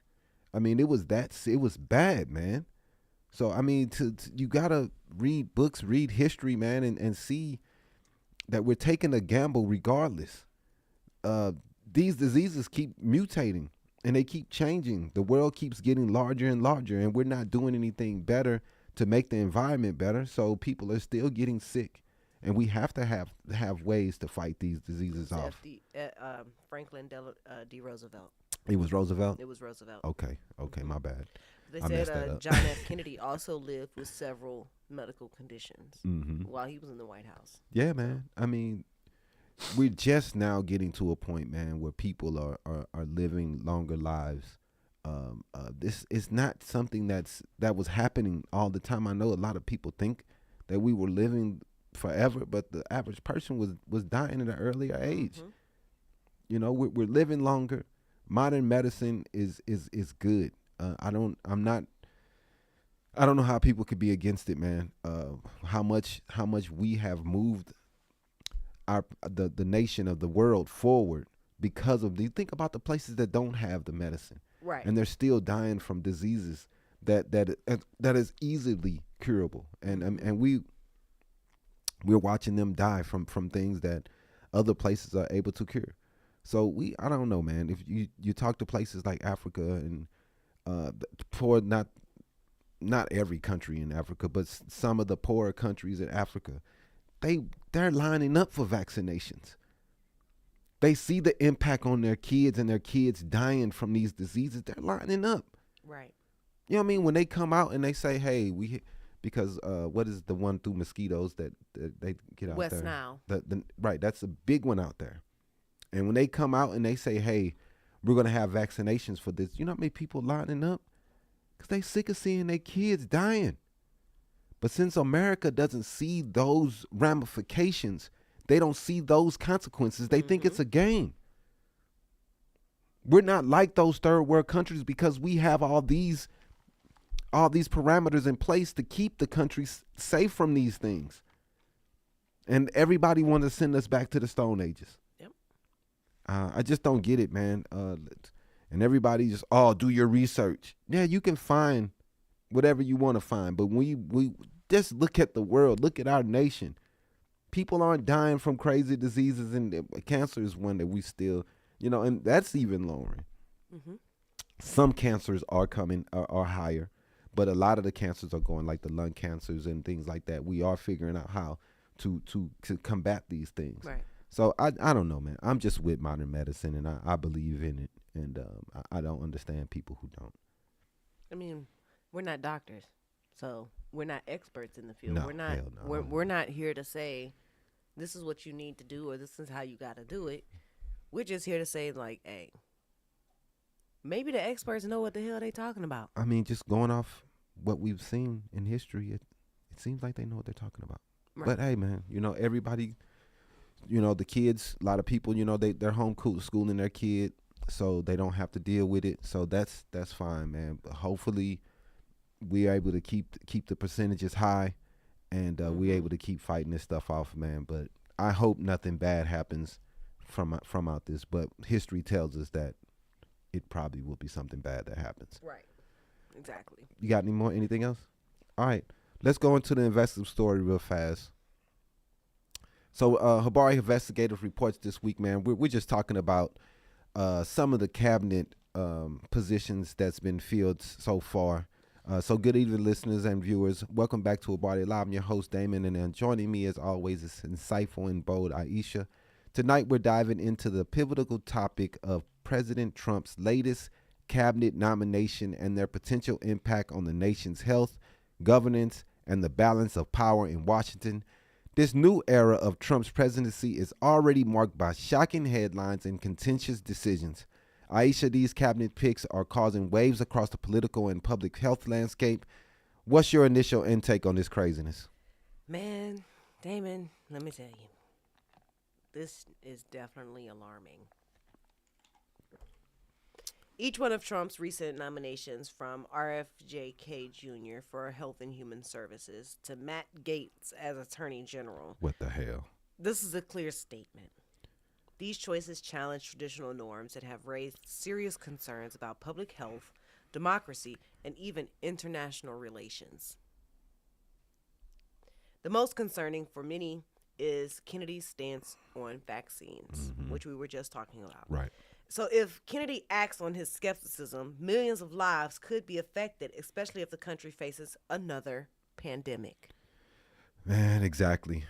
I mean, it was bad, man. So, I mean, you got to read books, read history, man, and see that we're taking a gamble regardless. These diseases keep mutating and they keep changing. The world keeps getting larger and larger, and we're not doing anything better to make the environment better. So people are still getting sick, and we have to have ways to fight these diseases off. Franklin D. Roosevelt. It was Roosevelt? It was Roosevelt. Okay, my bad. They I messed that said up. John F. Kennedy also lived with several medical conditions while he was in the White House. Yeah, man. I mean, we're just now getting to a point, man, where people are living longer lives. This is not something that was happening all the time. I know a lot of people think that we were living forever, but the average person was dying at an earlier age. Mhm. You know, we're living longer. Modern medicine is good. I don't know how people could be against it, man. How much we have moved the nation of the world forward because of think about the places that don't have the medicine, Right. and they're still dying from diseases that is easily curable, and we're watching them die from things that other places are able to cure. So I don't know, man. If you talk to places like Africa and poor, not every country in Africa, but some of the poorer countries in Africa, they're lining up for vaccinations. They see the impact on their kids and their kids dying from these diseases. They're lining up. Right. You know what I mean? When they come out and they say, "Hey, because what is the one through mosquitoes that they get out West there?" Nile. Right, that's a big one out there. And when they come out and they say, "Hey, we're gonna have vaccinations for this," you know how many people lining up? Because they sick of seeing their kids dying. But since America doesn't see those ramifications, they don't see those consequences. They think it's a game. We're not like those third world countries because we have all these parameters in place to keep the countries safe from these things. And everybody wants to send us back to the Stone Ages. Yep. I just don't get it, man. And everybody just, do your research. Yeah, you can find whatever you want to find. But when we just look at the world, look at our nation. People aren't dying from crazy diseases, and cancer is one that we still, and that's even lowering. Mm-hmm. Some cancers are higher, but a lot of the cancers are going, like the lung cancers and things like that. We are figuring out how to combat these things. Right. So I don't know, man. I'm just with modern medicine, and I believe in it, and I don't understand people who don't. I mean, we're not doctors, so we're not experts in the field. No, We're not. hell no. We're not here to say this is what you need to do or this is how you got to do it. We're just here to say, like, hey, maybe the experts know what the hell they talking about. I mean, just going off what we've seen in history, it seems like they know what they're talking about. Right. But hey, man, everybody, the kids, a lot of people, they're home schooling their kid, so they don't have to deal with it. So that's fine, man. But hopefully, we're able to keep the percentages high, and we're able to keep fighting this stuff off, man. But I hope nothing bad happens from out this. But history tells us that it probably will be something bad that happens. Right. Exactly. You got anything else? All right. Let's go into the investigative story real fast. So Habari Investigative reports this week, man. We're just talking about some of the cabinet positions that's been filled so far. So good evening, listeners and viewers. Welcome back to Habari Live. I'm your host, Damon, and joining me as always is insightful and bold Aisha. Tonight we're diving into the pivotal topic of President Trump's latest cabinet nomination and their potential impact on the nation's health, governance, and the balance of power in Washington. This new era of Trump's presidency is already marked by shocking headlines and contentious decisions. Aisha, these cabinet picks are causing waves across the political and public health landscape. What's your initial intake on this craziness? Man, Damon, let me tell you, this is definitely alarming. Each one of Trump's recent nominations, from RFJK Jr. for Health and Human Services to Matt Gaetz as Attorney General. What the hell? This is a clear statement. These choices challenge traditional norms that have raised serious concerns about public health, democracy, and even international relations. The most concerning for many is Kennedy's stance on vaccines, which we were just talking about. Right. So if Kennedy acts on his skepticism, millions of lives could be affected, especially if the country faces another pandemic. Man, exactly.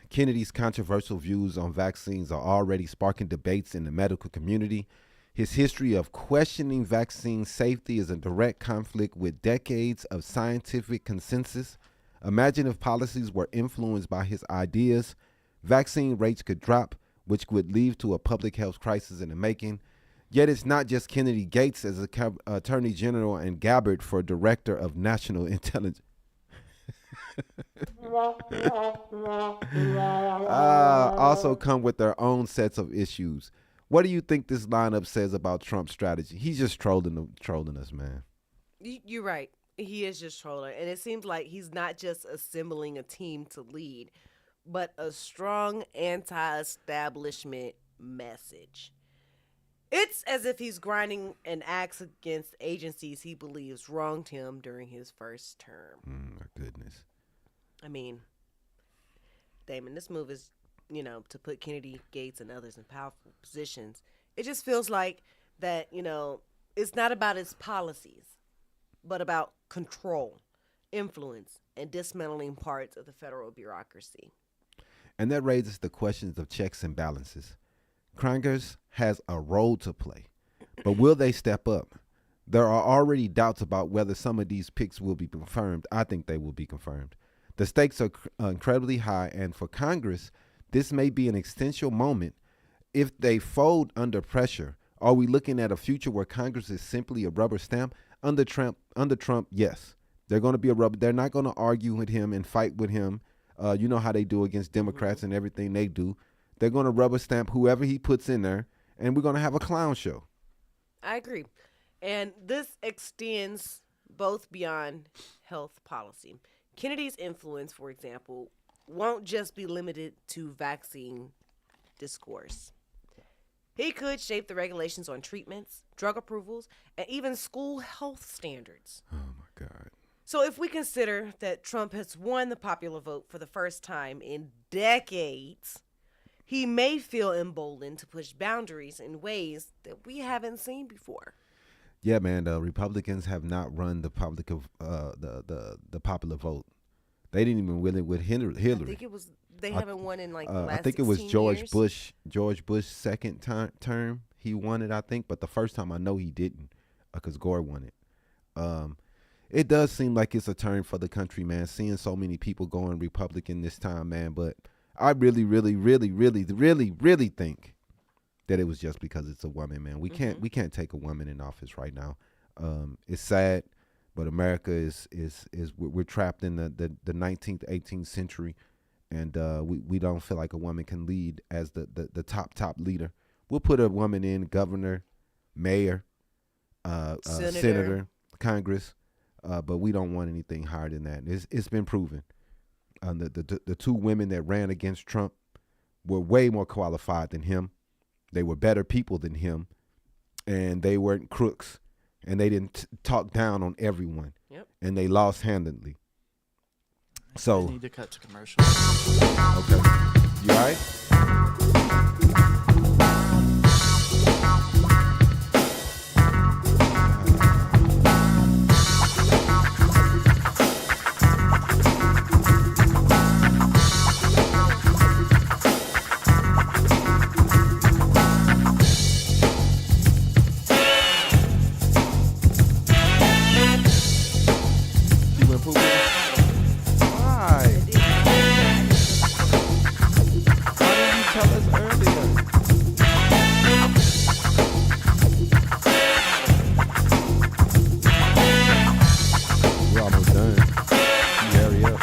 Kennedy's controversial views on vaccines are already sparking debates in the medical community. His history of questioning vaccine safety is in direct conflict with decades of scientific consensus. Imagine if policies were influenced by his ideas. Vaccine rates could drop, which would lead to a public health crisis in the making. Yet it's not just Kennedy. Gaetz as Attorney General and Gabbard for Director of National Intelligence. Also come with their own sets of issues. What do you think this lineup says about Trump's strategy? He's just trolling us, man. You're right. He is just trolling. And it seems like he's not just assembling a team to lead, but a strong anti-establishment message. It's as if he's grinding an axe against agencies he believes wronged him during his first term. My goodness. I mean, Damon, this move is, to put Kennedy, Gates, and others in powerful positions. It just feels like that, it's not about his policies, but about control, influence, and dismantling parts of the federal bureaucracy. And that raises the questions of checks and balances. Congress has a role to play, but will they step up? There are already doubts about whether some of these picks will be confirmed. I think they will be confirmed. The stakes are incredibly high, and for Congress, this may be an existential moment. If they fold under pressure, are we looking at a future where Congress is simply a rubber stamp? Under Trump, yes. They're going to be a rubber. They're not going to argue with him and fight with him. You know how they do against Democrats and everything they do. They're going to rubber stamp whoever he puts in there, and we're going to have a clown show. I agree. And this extends both beyond health policy. Kennedy's influence, for example, won't just be limited to vaccine discourse. He could shape the regulations on treatments, drug approvals, and even school health standards. Oh, my God. So if we consider that Trump has won the popular vote for the first time in decades, he may feel emboldened to push boundaries in ways that we haven't seen before. Yeah, man. The Republicans have not run the public of the popular vote. They didn't even win it with Hillary. I think it was they haven't won in like the last I think it was 16 George years. Bush's second term. He won it, I think, but the first time I know he didn't, because Gore won it. It does seem like it's a turn for the country, man. Seeing so many people going Republican this time, man. But I really, really, really, really, really, really think that it was just because it's a woman, man. We can't take a woman in office right now. It's sad, but America is we're trapped in the 19th, 18th century, and we don't feel like a woman can lead as the top leader. We'll put a woman in governor, mayor, senator, Congress, but we don't want anything higher than that. It's been proven. The two women that ran against Trump were way more qualified than him. They were better people than him, and they weren't crooks, and they didn't talk down on everyone. Yep. And they lost handedly. So I need to cut to commercial. okay, you all right? You went poop? Why? Why didn't you tell us earlier? We're almost done. You hurry up.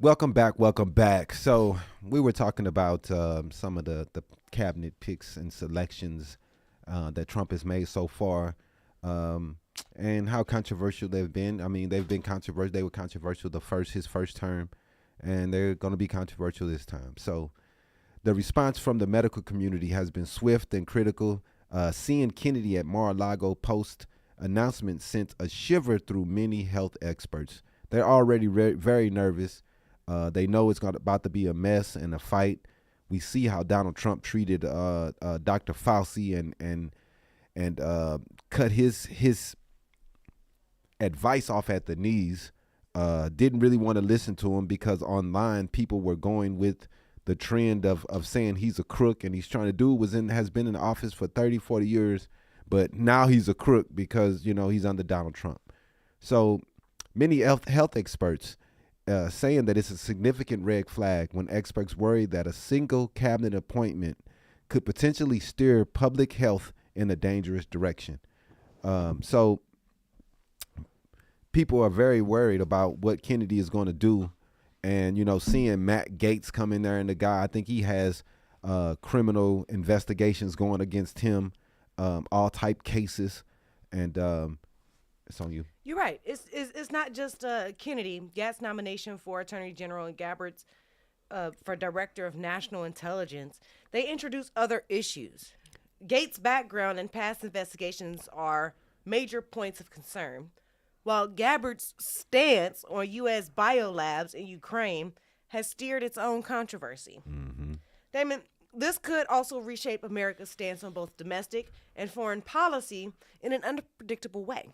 Welcome back. Welcome back. So we were talking about some of the cabinet picks and selections that Trump has made so far, and how controversial they've been. I mean, they've been controversial. They were controversial his first term, and they're going to be controversial this time. So the response from the medical community has been swift and critical. Seeing Kennedy at Mar-a-Lago post announcement sent a shiver through many health experts. They're already very nervous. They know it's about to be a mess and a fight. We see how Donald Trump treated Dr. Fauci and cut his advice off at the knees. Didn't really want to listen to him because online people were going with the trend of saying he's a crook, and he's trying to do has been in office for 30, 40 years, but now he's a crook because, he's under Donald Trump. So many health experts saying that it's a significant red flag when experts worry that a single cabinet appointment could potentially steer public health in a dangerous direction. So people are very worried about what Kennedy is going to do. And, seeing Matt Gaetz come in there, and the guy, I think he has criminal investigations going against him, all type cases. And it's on you. You're right. It's not just Kennedy. Gaetz's nomination for Attorney General and Gabbert's for Director of National Intelligence. They introduce other issues. Gaetz's background and past investigations are major points of concern, while Gabbert's stance on U.S. biolabs in Ukraine has steered its own controversy. Mm-hmm. Damon, this could also reshape America's stance on both domestic and foreign policy in an unpredictable way.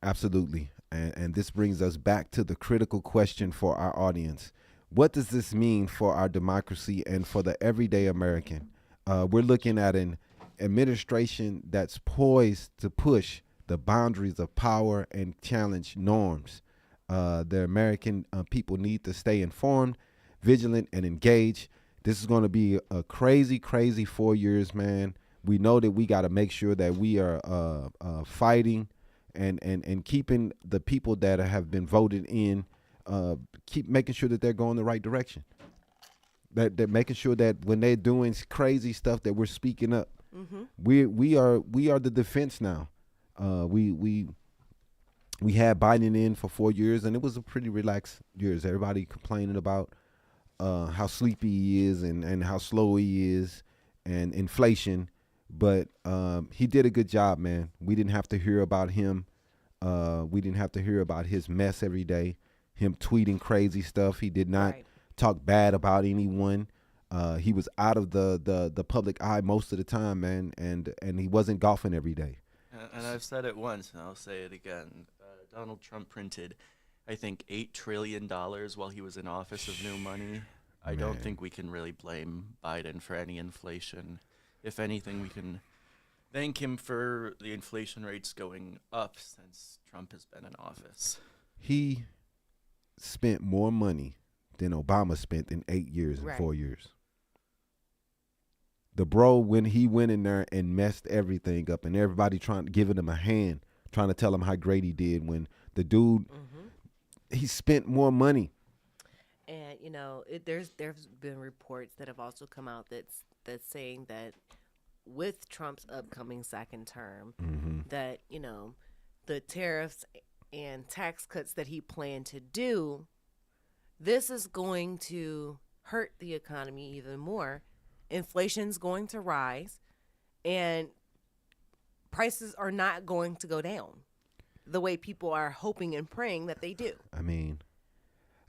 Absolutely. And this brings us back to the critical question for our audience. What does this mean for our democracy and for the everyday American? We're looking at an administration that's poised to push the boundaries of power and challenge norms. The American people need to stay informed, vigilant, and engaged. This is going to be a crazy, crazy 4 years, man. We know that we got to make sure that we are fighting and keeping the people that have been voted in, keep making sure that they're going the right direction. That they're making sure that when they're doing crazy stuff that we're speaking up. Mm-hmm. We are the defense now. We had Biden in for 4 years, and it was a pretty relaxed years. Everybody complaining about how sleepy he is and how slow he is and inflation. But he did a good job, man. We didn't have to hear about him. We didn't have to hear about his mess every day, him tweeting crazy stuff. He did not talk bad about anyone. He was out of the public eye most of the time, man, and he wasn't golfing every day. And I've said it once, and I'll say it again. Donald Trump printed, I think, $8 trillion while he was in office of new money. I don't think we can really blame Biden for any inflation. If anything, we can thank him for the inflation rates going up since Trump has been in office. He spent more money than Obama spent in 8 years and 4 years. The bro, when he went in there and messed everything up, and everybody giving him a hand, trying to tell him how great he did, when the dude, he spent more money. And there's been reports that have also come out that's saying that with Trump's upcoming second term, that the tariffs and tax cuts that he planned to do, this is going to hurt the economy even more. Inflation's going to rise, and prices are not going to go down the way people are hoping and praying that they do. I mean,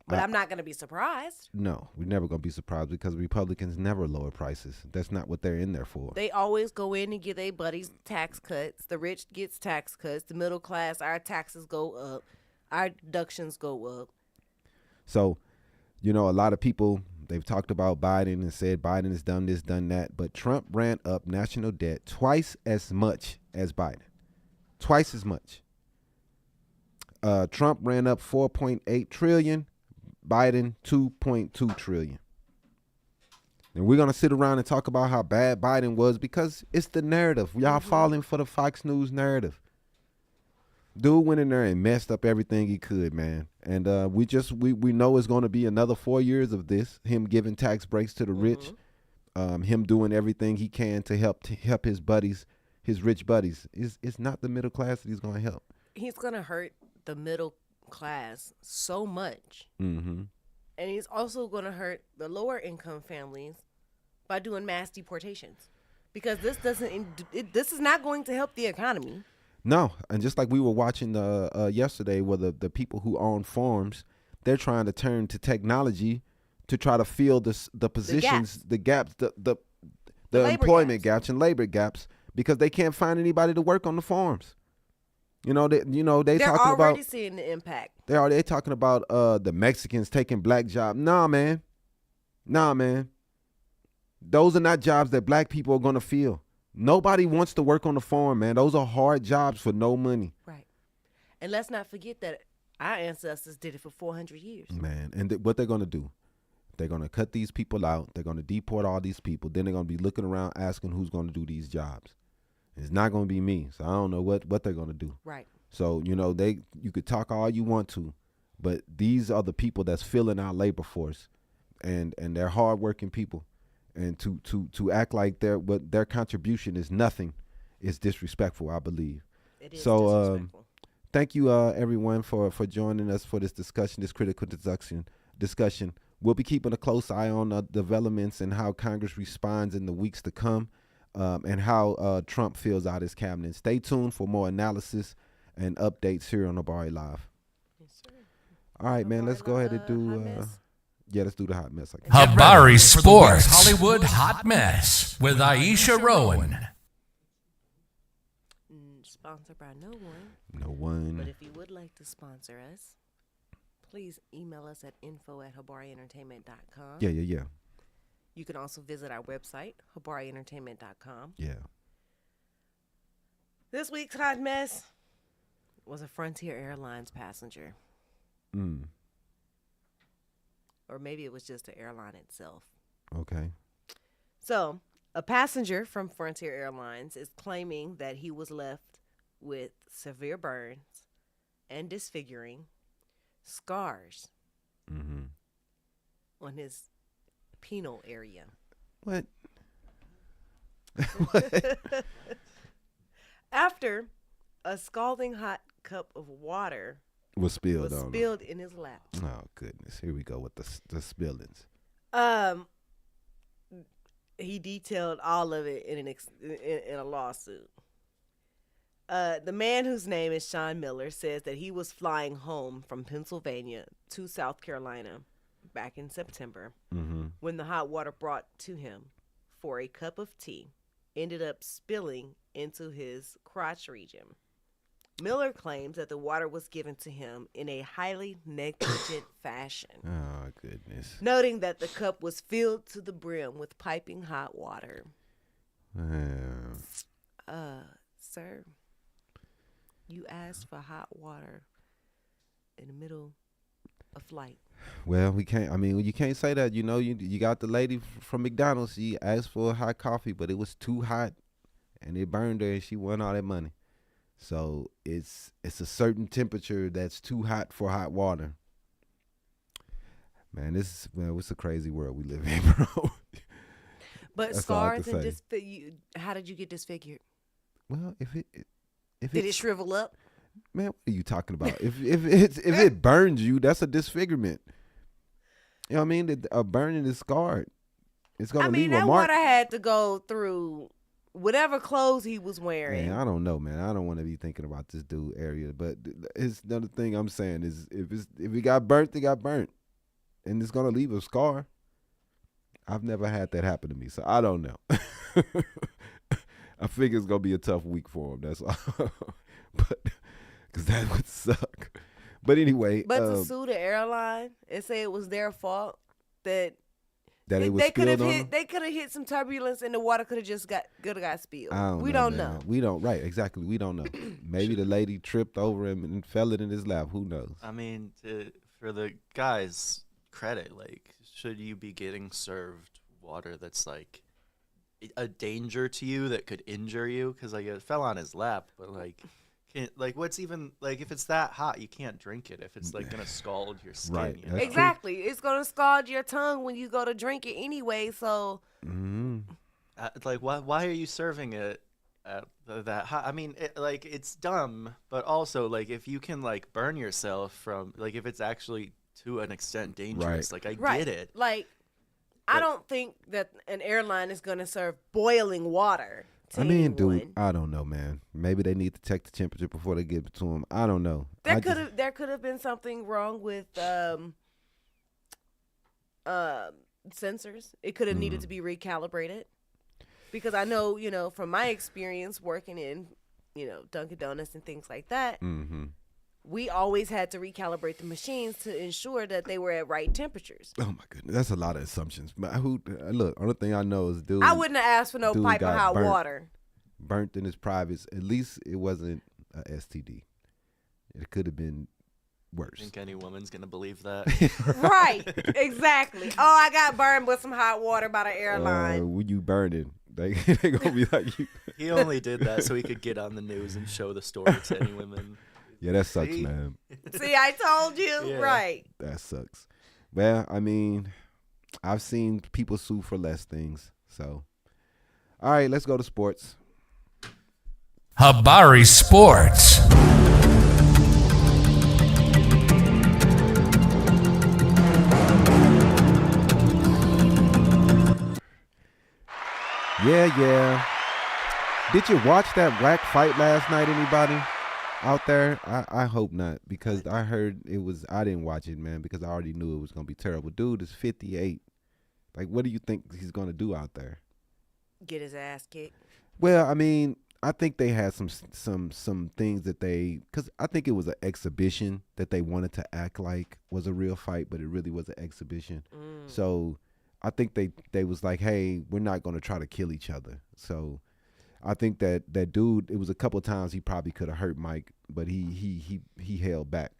but I'm not going to be surprised. No, we're never going to be surprised because Republicans never lower prices. That's not what they're in there for. They always go in and give their buddies tax cuts. The rich gets tax cuts. The middle class, our taxes go up. Our deductions go up. So, a lot of people, they've talked about Biden and said Biden has done this, done that. But Trump ran up national debt twice as much as Biden. Twice as much. Trump ran up $4.8 trillion. Biden, $2.2 trillion. And we're going to sit around and talk about how bad Biden was because it's the narrative. Y'all falling for the Fox News narrative. Dude went in there and messed up everything he could, man. And we know it's going to be another 4 years of this. Him giving tax breaks to the rich, him doing everything he can to help his buddies, his rich buddies. It's not the middle class that he's going to help. He's going to hurt the middle class so much. Mm-hmm. And he's also going to hurt the lower income families by doing mass deportations. Because this is not going to help the economy. No, and just like we were watching yesterday, where the people who own farms, they're trying to turn to technology to try to fill the positions, the gaps, the employment gaps and labor gaps, because they can't find anybody to work on the farms. They're already talking about seeing the impact. They're talking about the Mexicans taking black jobs. Nah, man. Those are not jobs that black people are gonna fill. Nobody wants to work on the farm, man. Those are hard jobs for no money. Right. And let's not forget that our ancestors did it for 400 years. Man, and what they're going to do, they're going to cut these people out. They're going to deport all these people. Then they're going to be looking around asking who's going to do these jobs. It's not going to be me. So I don't know what they're going to do. Right. So, you could talk all you want to, but these are the people that's filling our labor force, and they're hardworking people. And to act like their contribution is nothing is disrespectful, I believe. It is disrespectful. Thank you, everyone, for joining us for this discussion, this critical discussion. We'll be keeping a close eye on developments and how Congress responds in the weeks to come, and how Trump fills out his cabinet. Stay tuned for more analysis and updates here on Habari Live. Yes, sir. All right, man, let's go ahead and do... let's do the hot mess. Habari Sports Hollywood Hot Mess with Aisha Rowan. Sponsored by no one. No one. But if you would like to sponsor us, please email us at info@habarientertainment.com. Yeah. You can also visit our website, habarientertainment.com. Yeah. This week's hot mess was a Frontier Airlines passenger. Or maybe it was just the airline itself. Okay. So, a passenger from Frontier Airlines is claiming that he was left with severe burns and disfiguring scars on his penile area. What? After a scalding hot cup of water was spilled in his lap. Oh, goodness. Here we go with the spillings. He detailed all of it in a lawsuit. The man, whose name is Sean Miller, says that he was flying home from Pennsylvania to South Carolina back in September when the hot water brought to him for a cup of tea ended up spilling into his crotch region. Miller claims that the water was given to him in a highly negligent fashion. Oh, goodness. Noting that the cup was filled to the brim with piping hot water. Sir, you asked for hot water in the middle of flight. Well, you can't say that. You got the lady from McDonald's. She asked for a hot coffee, but it was too hot, and it burned her, and she won all that money. So it's a certain temperature that's too hot for hot water. Man, it's a crazy world we live in, bro. But that's scars and how did you get disfigured? Well, did it shrivel up? Man, what are you talking about? if it burns you, that's a disfigurement. You know what I mean? A burning is scarred. It's gonna leave a mark. That water had to go through whatever clothes he was wearing. Man, I don't know, man. I don't want to be thinking about this dude area, but it's another thing I'm saying is if it got burnt, it got burnt, and it's gonna leave a scar. I've never had that happen to me, so I don't know. I figure it's gonna be a tough week for him. That's all, but because that would suck. But anyway, to sue the airline and say it was their fault that it was spilled on them? They could have hit some turbulence and the water could have got spilled. We don't know. We don't. Right? Exactly. We don't know. Maybe the lady tripped over him and fell it in his lap. Who knows? I mean, for the guy's credit, like, should you be getting served water that's like a danger to you that could injure you? Because like it fell on his lap, but like, can't, like, what's even, like, if it's that hot, you can't drink it if it's like gonna scald your skin. Right, You know? that's true. Exactly. It's gonna scald your tongue when you go to drink it anyway. So Like, why are you serving it at that hot? I mean, like, it's dumb, but also, like, if you can, like, burn yourself from, like, if it's actually to an extent dangerous, like, I get it. Like, I don't think that an airline is gonna serve boiling water. To I mean, anyone. dude, I don't know, man. Maybe they need to check the temperature before they give it to him. I don't know. There could have been something wrong with sensors. It could have needed to be recalibrated. Because I know, from my experience working in, Dunkin' Donuts and things like that, we always had to recalibrate the machines to ensure that they were at right temperatures. Oh my goodness, that's a lot of assumptions. But look, only thing I know is dude. I wouldn't have asked for no dude pipe of got hot burnt. water. Burnt in his privates. At least it wasn't a STD. It could have been worse. I think any woman's gonna believe that. Right, exactly. Oh, I got burned with some hot water by the airline. When you burning, they gonna be like you. He only did that so he could get on the news and show the story to any women. Yeah, that sucks, See? man. See, I told you. Yeah. Right. That sucks. Well, I mean, I've seen people sue for less things. So, all right, let's go to sports. Habari Sports. Yeah. Did you watch that whack fight last night, anybody out there? I hope not, because I heard it was, I didn't watch it, man, because I already knew it was going to be terrible. Dude is 58. Like, what do you think he's going to do out there? Get his ass kicked. Well, I mean, I think they had some things that because I think it was an exhibition that they wanted to act like was a real fight, but it really was an exhibition. So I think they was like, hey, we're not going to try to kill each other. So I think that dude, it was a couple of times he probably could have hurt Mike, but he held back.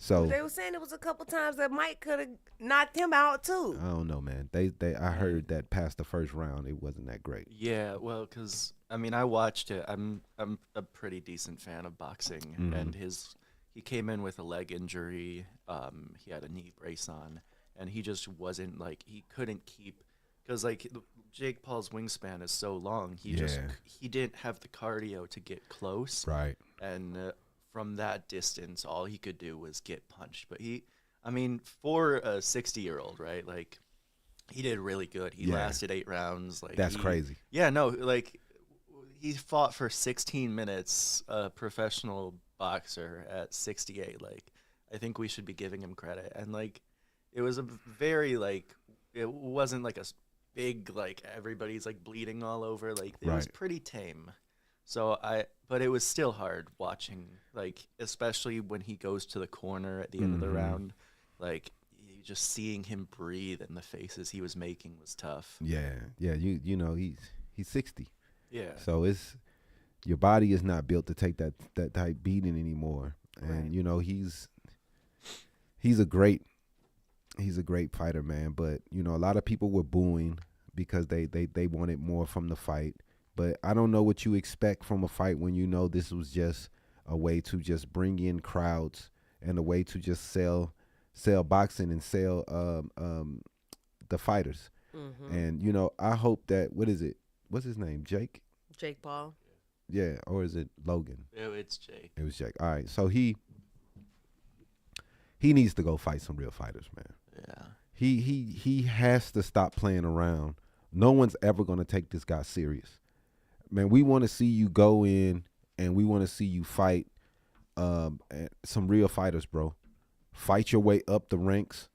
So They were saying it was a couple times that Mike could have knocked him out too. I don't know, man. I heard that past the first round, it wasn't that great. Yeah, well, because I mean, I watched it. I'm a pretty decent fan of boxing, and he came in with a leg injury. He had a knee brace on, and he just wasn't like, he couldn't keep, because like Jake Paul's wingspan is so long. He didn't have the cardio to get close, Right. and from that distance, all he could do was get punched. But for a 60-year-old, right? Like, he did really good. He lasted 8 rounds. Like, That's crazy. Yeah, no, like, he fought for 16 minutes, a professional boxer at 68. Like, I think we should be giving him credit. And, like, it was a very, like, it wasn't like a big, like, everybody's, like, bleeding all over. Like, it was pretty tame. But it was still hard watching, like, especially when he goes to the corner at the end of the round. Like, just seeing him breathe and the faces he was making was tough. Yeah. You know he's 60. Yeah. So your body is not built to take that type beating anymore. And he's a great fighter, man. But a lot of people were booing because they wanted more from the fight. But I don't know what you expect from a fight when this was just a way to just bring in crowds and a way to just sell boxing and sell the fighters. And I hope that, what is it? What's his name? Jake Paul. Yeah, or is it Logan? It's Jake. It was Jake. All right, so he needs to go fight some real fighters, man. Yeah. He has to stop playing around. No one's ever going to take this guy serious. Man, we want to see you go in and we want to see you fight some real fighters, bro. Fight your way up the ranks.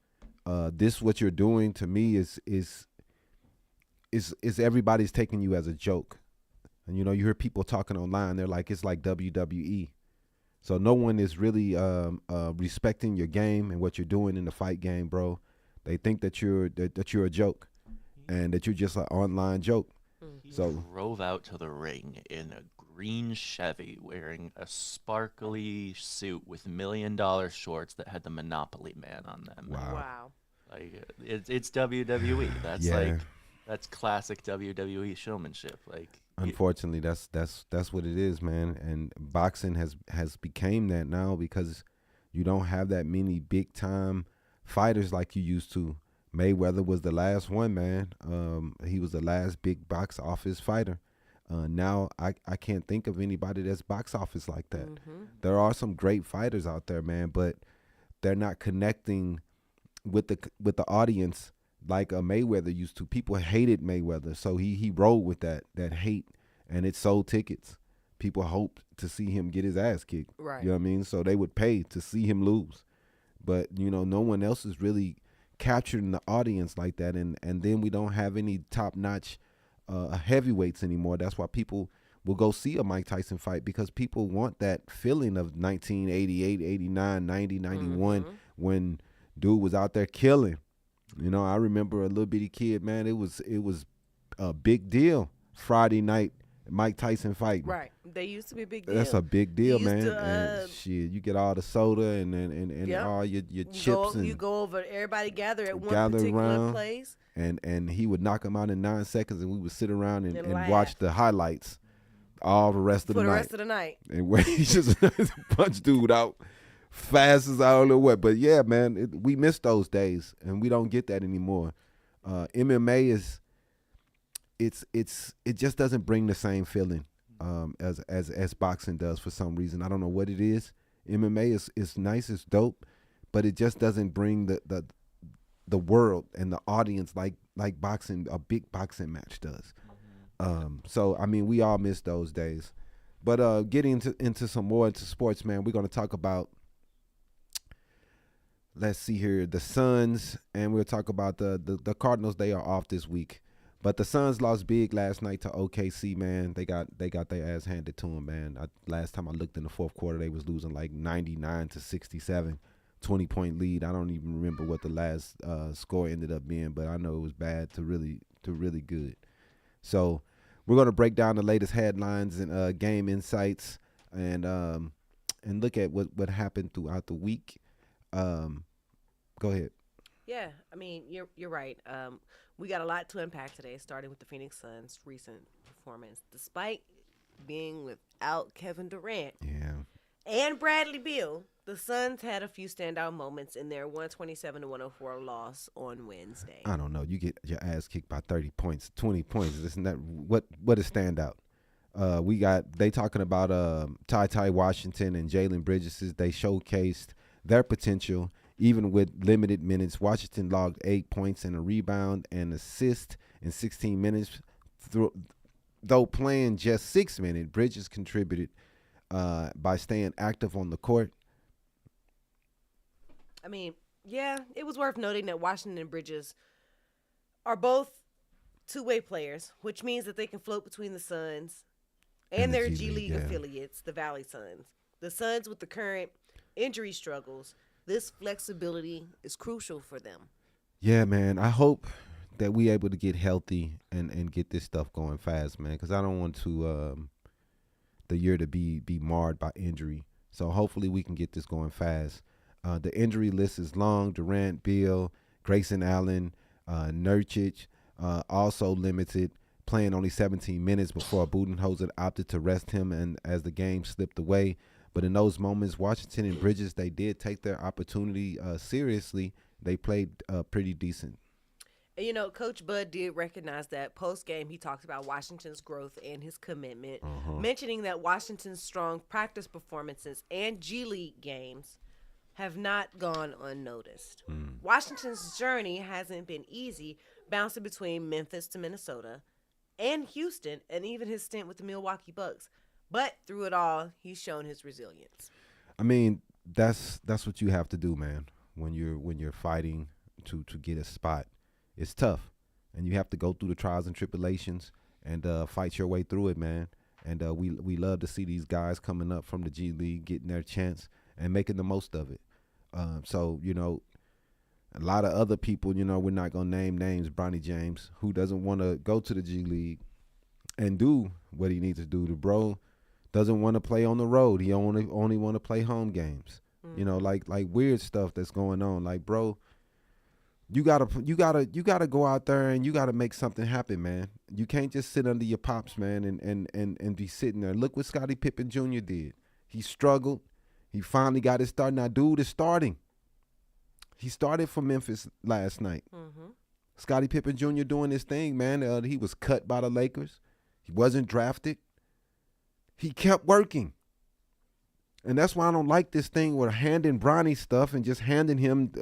This what you're doing to me is everybody's taking you as a joke. And you hear people talking online, they're like, it's like WWE. So no one is really respecting your game and what you're doing in the fight game, bro. They think that you're a joke and that you're just an online joke. He So drove out to the ring in a green Chevy wearing a sparkly suit with $1 million shorts that had the Monopoly Man on them. Wow. Like, it's WWE. That's Yeah. like, that's classic WWE showmanship. Like, Unfortunately, that's what it is, man. And boxing has became that now because you don't have that many big time fighters like you used to. Mayweather was the last one, man. He was the last big box office fighter. Now I can't think of anybody that's box office like that. There are some great fighters out there, man, but they're not connecting with the audience like a Mayweather used to. People hated Mayweather, so he rolled with that hate, and it sold tickets. People hoped to see him get his ass kicked. Right. You know what I mean? So they would pay to see him lose. But, no one else is really capturing the audience like that. And then we don't have any top-notch heavyweights anymore. That's why people will go see a Mike Tyson fight, because people want that feeling of 1988, 89, 90, 91 when dude was out there killing. I remember a little bitty kid, man. It was a big deal. Friday night Mike Tyson fight. Right. They used to be a big deal. That's a big deal, They used man. to, And shit, you get all the soda and Yep. all your chips You go over, everybody gather at one gather particular around, place. and he would knock them out in 9 seconds, and we would sit around and laugh. watch the highlights all the rest of For the the night. rest of the night. And where he just punch dude out fast as I don't know what. But yeah, man, we miss those days, and we don't get that anymore. MMA is it just doesn't bring the same feeling as boxing does for some reason. I don't know what it is. MMA is nice, it's dope, but it just doesn't bring the world and the audience like boxing, a big boxing match does. So I mean, we all miss those days. But getting into some more into sports, man, we're gonna talk about, let's see here, the Suns, and we'll talk about the Cardinals. They are off this week, but the Suns lost big last night to OKC, man. They got their ass handed to them, man. Last time I looked in the fourth quarter, they was losing like 99-67, 20-point lead. I don't even remember what the last score ended up being, but I know it was bad to really good. So we're gonna break down the latest headlines and game insights, and look at what happened throughout the week. Go ahead. Yeah, I mean, you're right. We got a lot to unpack today, starting with the Phoenix Suns' recent performance. Despite being without Kevin Durant and Bradley Beal, the Suns had a few standout moments in their 127-104 loss on Wednesday. I don't know. You get your ass kicked by 30 points, 20 points. Isn't that what is standout? They talking about Ty Washington and Jalen Bridges. They showcased their potential even with limited minutes. Washington logged 8 points and a rebound and assist in 16 minutes. Though playing just 6 minutes, Bridges contributed by staying active on the court. I mean, yeah, it was worth noting that Washington and Bridges are both two-way players, which means that they can float between the Suns and their G League affiliates, the Valley Suns. The Suns, with the current injury struggles, this flexibility is crucial for them. Yeah, man. I hope that we able to get healthy and get this stuff going fast, man, because I don't want to the year to be marred by injury. So hopefully we can get this going fast. The injury list is long. Durant, Beal, Grayson Allen, Nurkic, also limited, playing only 17 minutes before Budenholzer opted to rest him and as the game slipped away. But in those moments, Washington and Bridges, they did take their opportunity seriously. They played pretty decent. And, Coach Bud did recognize that post-game. He talked about Washington's growth and his commitment, mentioning that Washington's strong practice performances and G League games have not gone unnoticed. Washington's journey hasn't been easy, bouncing between Memphis to Minnesota and Houston, and even his stint with the Milwaukee Bucks. But through it all, he's shown his resilience. I mean, that's what you have to do, man. When you're fighting to get a spot, it's tough, and you have to go through the trials and tribulations and fight your way through it, man. And we love to see these guys coming up from the G League, getting their chance and making the most of it. So, a lot of other people, we're not going to name names, Bronny James, who doesn't want to go to the G League and do what he needs to do. The bro doesn't want to play on the road. He only want to play home games. Like weird stuff that's going on. Like, bro, You gotta go out there and you gotta make something happen, man. You can't just sit under your pops, man, and be sitting there. Look what Scottie Pippen Jr. did. He struggled. He finally got his start. Now, dude is starting. He started for Memphis last night. Mm-hmm. Scottie Pippen Jr. doing his thing, man. He was cut by the Lakers. He wasn't drafted. He kept working. And that's why I don't like this thing with handing Bronny stuff and just handing him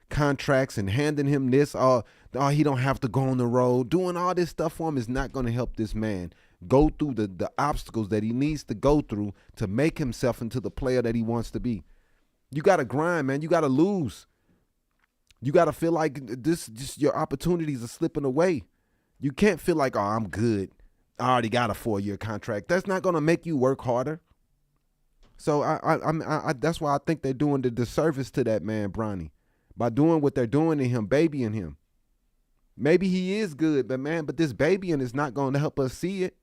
contracts and handing him this. He don't have to go on the road. Doing all this stuff for him is not going to help this man go through the obstacles that he needs to go through to make himself into the player that he wants to be. You got to grind, man. You got to lose. You got to feel like just your opportunities are slipping away. You can't feel like, oh, I'm good. I already got a 4-year contract. That's not going to make you work harder. So I that's why I think they're doing the disservice to that man, Bronny, by doing what they're doing to him, babying him. Maybe he is good, but this babying is not going to help us see it.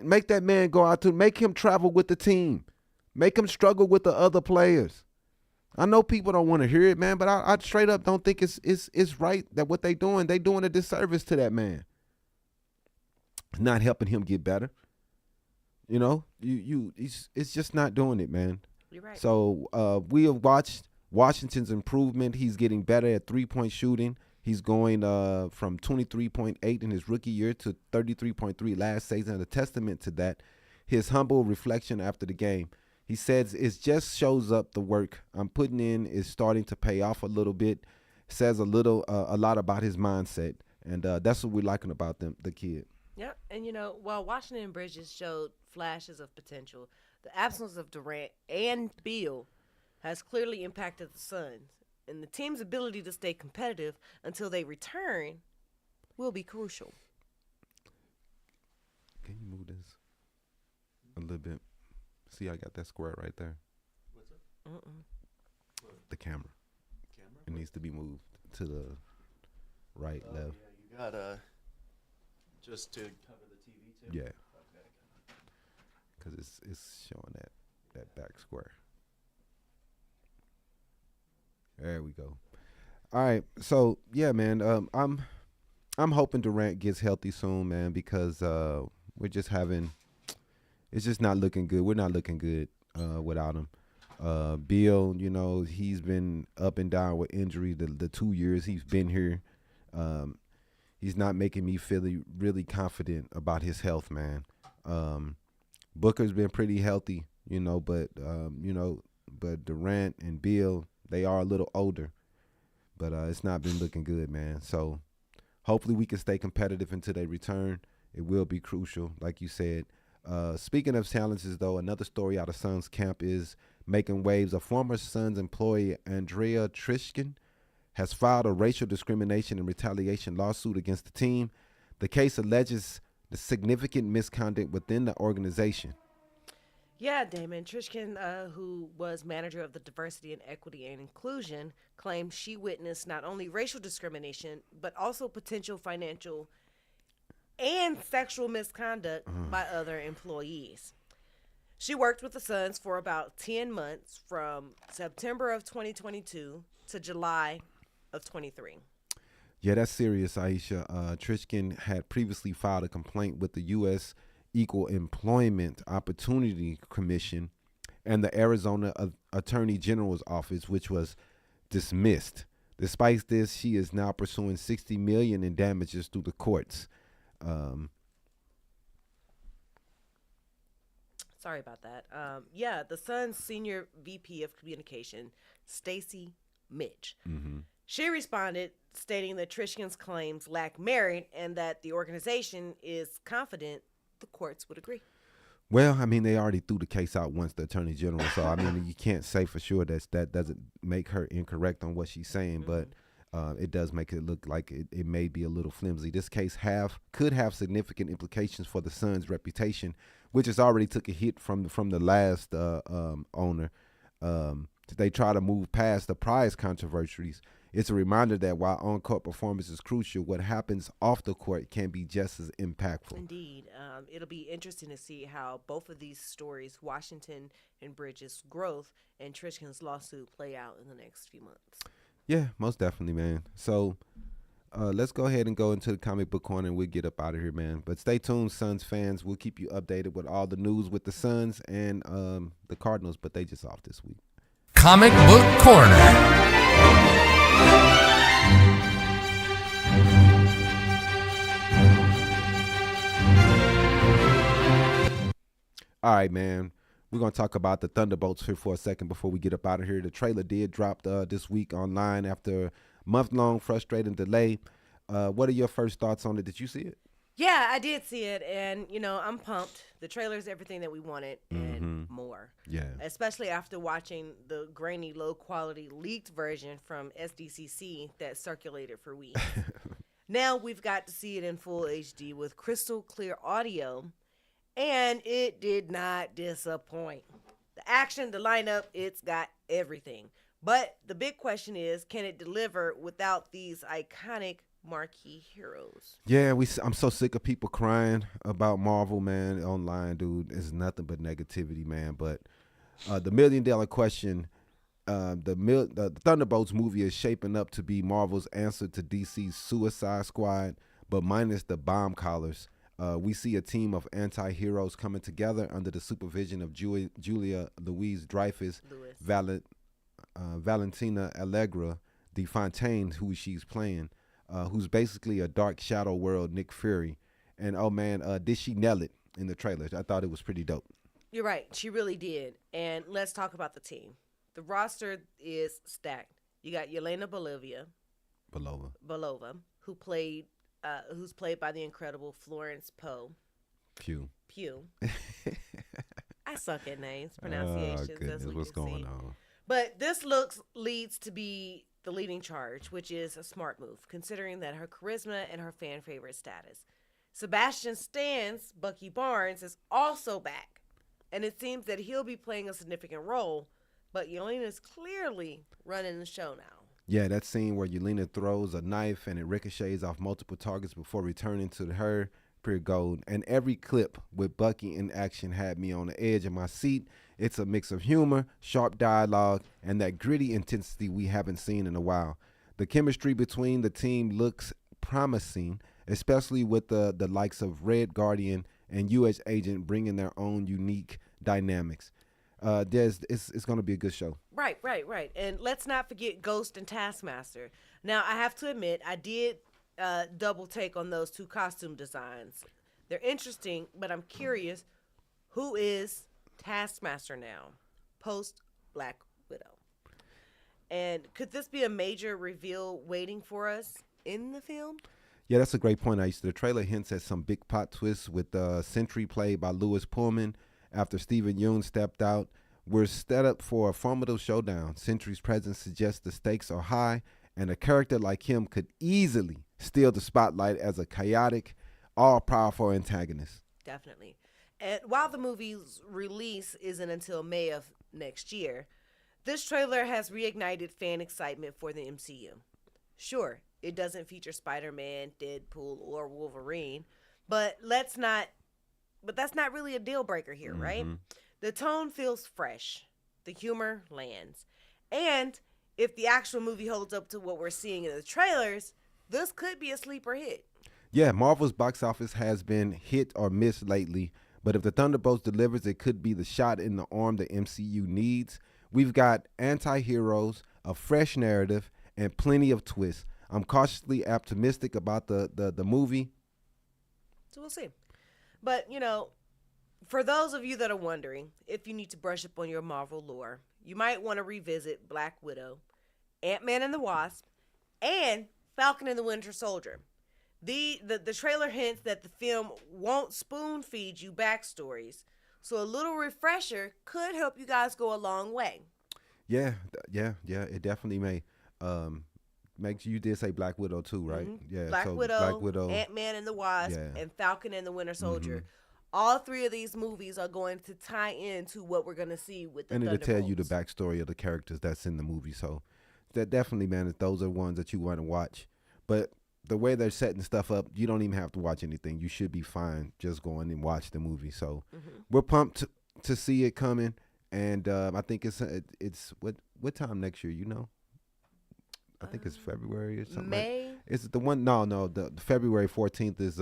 Make that man go out make him travel with the team. Make him struggle with the other players. I know people don't want to hear it, man, but I straight up don't think it's right that what they doing a disservice to that man. It's not helping him get better. You know, it's just not doing it, man. You're right. So we have watched Washington's improvement. He's getting better at 3-point shooting. He's going from 23.8 in his rookie year to 33.3 last season. A testament to that, his humble reflection after the game. He says it just shows up the work I'm putting in is starting to pay off a little bit. Says a lot about his mindset, and that's what we're liking about the kid. Yep, and while Washington and Bridges showed flashes of potential, the absence of Durant and Beal has clearly impacted the Suns, and the team's ability to stay competitive until they return will be crucial. Can you move this a little bit? See, I got that square right there. What's up? The camera. It needs to be moved to the right, left. Yeah, you gotta just to cover the TV too. Yeah, Okay. because it's showing that back square. There we go. All right, so yeah, man. I'm hoping Durant gets healthy soon, man, because we're just having. It's just not looking good. We're not looking good without him. Beal, he's been up and down with injury the 2 years he's been here. He's not making me feel really confident about his health, man. Booker's been pretty healthy, but Durant and Beal, they are a little older. But it's not been looking good, man. So hopefully we can stay competitive until they return. It will be crucial, like you said. Speaking of challenges, though, another story out of Suns camp is making waves. A former Suns employee, Andrea Trishkin, has filed a racial discrimination and retaliation lawsuit against the team. The case alleges the significant misconduct within the organization. Yeah, Damon Trishkin, who was manager of the Diversity and Equity and Inclusion, claimed she witnessed not only racial discrimination, but also potential financial and sexual misconduct by other employees. She worked with the Suns for about 10 months from September of 2022 to July of 23. Yeah, that's serious, Aisha. Trishkin had previously filed a complaint with the U.S. Equal Employment Opportunity Commission and the Arizona Attorney General's office, which was dismissed. Despite this, she is now pursuing $60 million in damages through the courts. Sorry about that. The Suns senior VP of communication, Stacey Mitch. Mm-hmm. She responded stating that Trishkin's claims lack merit and that the organization is confident the courts would agree. Well, I mean, they already threw the case out once, the Attorney General, so I mean, you can't say for sure that doesn't make her incorrect on what she's saying, but it does make it look like it may be a little flimsy. This case could have significant implications for the Suns' reputation, which has already took a hit from the last owner. They try to move past the prize controversies. It's a reminder that while on-court performance is crucial, what happens off the court can be just as impactful. Indeed. It'll be interesting to see how both of these stories, Washington and Bridges' growth and Trishkin's lawsuit, play out in the next few months. Yeah, most definitely, man. So let's go ahead and go into the comic book corner and we'll get up out of here, man. But stay tuned, Suns fans. We'll keep you updated with all the news with the Suns and the Cardinals, but they just off this week. Comic Book Corner. All right, man. We're going to talk about the Thunderbolts here for a second before we get up out of here. The trailer did drop this week online after a month-long frustrating delay. What are your first thoughts on it? Did you see it? Yeah, I did see it, and I'm pumped. The trailer is everything that we wanted and more. Yeah. Especially after watching the grainy, low-quality leaked version from SDCC that circulated for weeks. Now we've got to see it in full HD with crystal clear audio, and it did not disappoint. The action, the lineup, it's got everything. But the big question is, can it deliver without these iconic marquee heroes? Yeah, I'm so sick of people crying about Marvel, man, online, dude. It's nothing but negativity, man. But the $1 million question, the Thunderbolts movie is shaping up to be Marvel's answer to DC's Suicide Squad, but minus the bomb collars. We see a team of anti-heroes coming together under the supervision of Julia Louis-Dreyfus, Valentina Allegra de Fontaine, who she's playing, who's basically a dark shadow world Nick Fury. And oh man, did she nail it in the trailer? I thought it was pretty dope. You're right. She really did. And let's talk about the team. The roster is stacked. You got Yelena Belova, who's played by the incredible Florence Pugh. I suck at names, pronunciations. Oh, goodness, what's going on? But this leads to be the leading charge, which is a smart move, considering that her charisma and her fan favorite status. Sebastian Stan's Bucky Barnes is also back, and it seems that he'll be playing a significant role, but Yelena's clearly running the show now. Yeah, that scene where Yelena throws a knife and it ricochets off multiple targets before returning to her, pure gold. And every clip with Bucky in action had me on the edge of my seat. It's a mix of humor, sharp dialogue, and that gritty intensity we haven't seen in a while. The chemistry between the team looks promising, especially with the likes of Red Guardian and U.S. Agent bringing their own unique dynamics. It's going to be a good show. Right. And let's not forget Ghost and Taskmaster. Now, I have to admit, I did double take on those two costume designs. They're interesting, but I'm curious, who is Taskmaster now, post Black Widow? And could this be a major reveal waiting for us in the film? Yeah, that's a great point, Aisha. The trailer hints at some big plot twists with Sentry played by Louis Pullman after Stephen Yeun stepped out. We're set up for a formidable showdown. Sentry's presence suggests the stakes are high, and a character like him could easily steal the spotlight as a chaotic, all-powerful antagonist. Definitely. And while the movie's release isn't until May of next year, this trailer has reignited fan excitement for the MCU. Sure, it doesn't feature Spider-Man, Deadpool, or Wolverine, but that's not really a deal breaker here, right? The tone feels fresh. The humor lands. And if the actual movie holds up to what we're seeing in the trailers, this could be a sleeper hit. Yeah, Marvel's box office has been hit or miss lately, but if the Thunderbolts delivers, it could be the shot in the arm the MCU needs. We've got anti-heroes, a fresh narrative, and plenty of twists. I'm cautiously optimistic about the movie. So we'll see. But, for those of you that are wondering if you need to brush up on your Marvel lore, you might want to revisit Black Widow, Ant-Man and the Wasp, and Falcon and the Winter Soldier. The trailer hints that the film won't spoon feed you backstories, so a little refresher could help you guys go a long way. Yeah, it definitely may. You did say Black Widow too, right? Mm-hmm. Yeah, Black Widow, Ant-Man and the Wasp, and Falcon and the Winter Soldier. Mm-hmm. All three of these movies are going to tie into what we're going to see with the Thunderbolts. And it'll tell you the backstory of the characters that's in the movie. So that definitely, man, those are ones that you want to watch. But the way they're setting stuff up, you don't even have to watch anything. You should be fine just going and watch the movie. So we're pumped to see it coming. And I think it's what time next year, I think it's February or something. May. It's the one. No, the February 14th is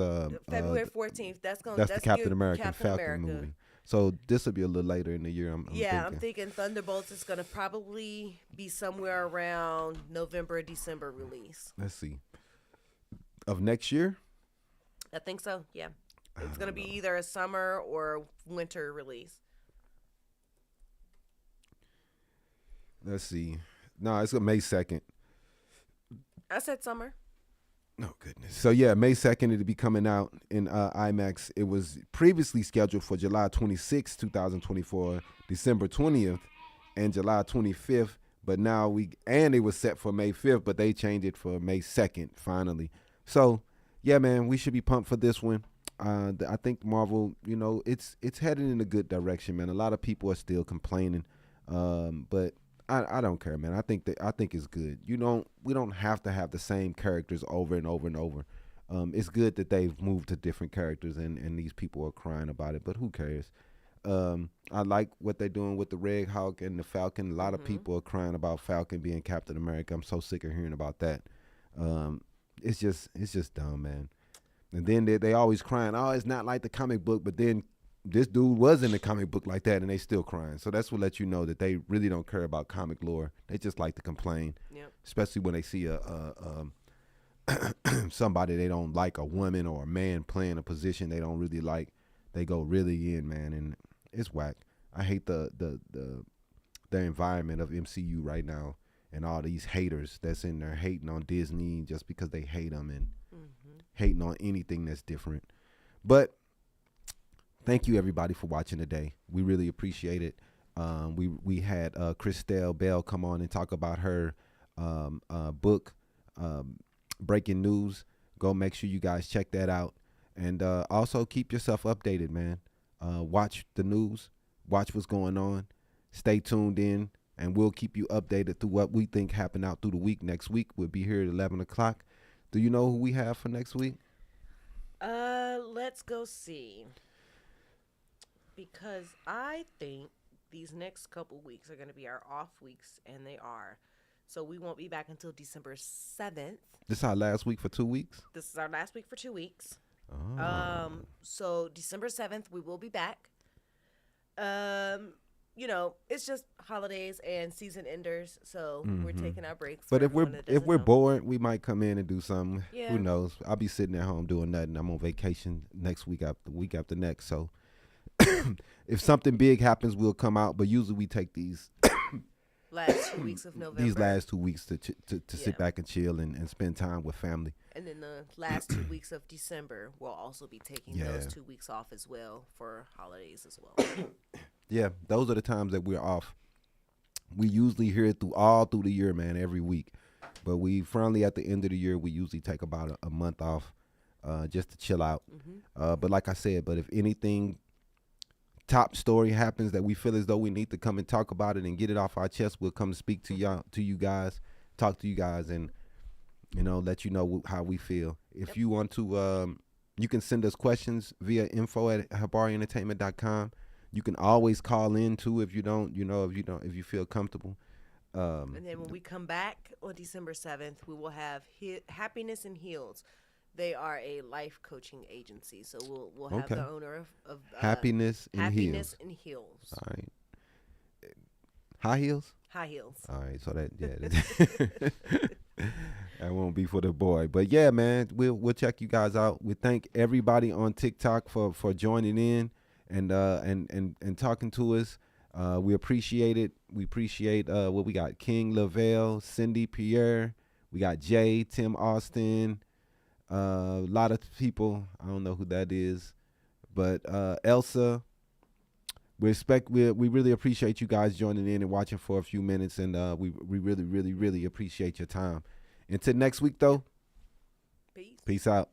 February 14th. That's the Captain good America Falcon movie. So this will be a little later in the year. I'm I'm thinking Thunderbolts is gonna probably be somewhere around November, December release. Let's see. Of next year. I think so. Yeah, it's gonna be either a summer or winter release. Let's see. No, it's May 2nd. I said summer. Oh, goodness. So, yeah, May 2nd, it'll be coming out in IMAX. It was previously scheduled for July 26, 2024, December 20th, and July 25th. But now it was set for May 5th, but they changed it for May 2nd, finally. So, yeah, man, we should be pumped for this one. I think Marvel, it's headed in a good direction, man. A lot of people are still complaining, but I don't care, man. I think it's good. We don't have to have the same characters over and over and over. It's good that they've moved to different characters and these people are crying about it, but who cares? I like what they're doing with the Red Hawk and the Falcon. A lot of people are crying about Falcon being Captain America. I'm so sick of hearing about that. It's just dumb, man. And then they always crying, oh, it's not like the comic book, but then this dude was in the comic book like that, and they still crying. So that's what lets you know that they really don't care about comic lore. They just like to complain, especially when they see somebody they don't like, a woman or a man playing a position they don't really like. They go really in, man, and it's whack. I hate the environment of MCU right now and all these haters that's in there hating on Disney just because they hate them and hating on anything that's different. But thank you, everybody, for watching today. We really appreciate it. We had Christel Bell come on and talk about her book, Breaking News. Go make sure you guys check that out. And also keep yourself updated, man. Watch the news. Watch what's going on. Stay tuned in, and we'll keep you updated through what we think happened out through the week. Next week, we'll be here at 11 o'clock. Do you know who we have for next week? Let's go see. Because I think these next couple weeks are going to be our off weeks, and they are. So we won't be back until December 7th. This is our last week for 2 weeks? This is our last week for 2 weeks. Oh. So December 7th, we will be back. It's just holidays and season enders, so we're taking our breaks. But if we're bored, we might come in and do something. Yeah. Who knows? I'll be sitting at home doing nothing. I'm on vacation next week after next. So if something big happens, we'll come out. But usually we take these last 2 weeks of November. These last 2 weeks to sit back and chill and spend time with family. And then the last 2 weeks of December, we'll also be taking those 2 weeks off as well for holidays as well. Yeah, those are the times that we're off. We usually hear it all through the year, man, every week. But we finally at the end of the year, we usually take about a month off just to chill out. But like I said, if anything top story happens that we feel as though we need to come and talk about it and get it off our chest, we'll come speak to you guys, talk to you guys, and let you know how we feel. If you want to, you can send us questions via info@habarientertainment.com. You can always call in too if you feel comfortable. And then when we come back on December 7th, we will have Happiness and Heals. They are a life coaching agency, so we'll have the owner of Happiness and Heals. All right. High heels. High heels. All right, so that that won't be for the boy, but yeah, man, we'll check you guys out. We thank everybody on TikTok for joining in and talking to us. We appreciate it. We appreciate what we got: King Lavelle, Cindy Pierre. We got Jay, Tim Austin. A lot of people. I don't know who that is, but Elsa. We really appreciate you guys joining in and watching for a few minutes, and we really, really, really appreciate your time. Until next week, though. Peace. Peace out.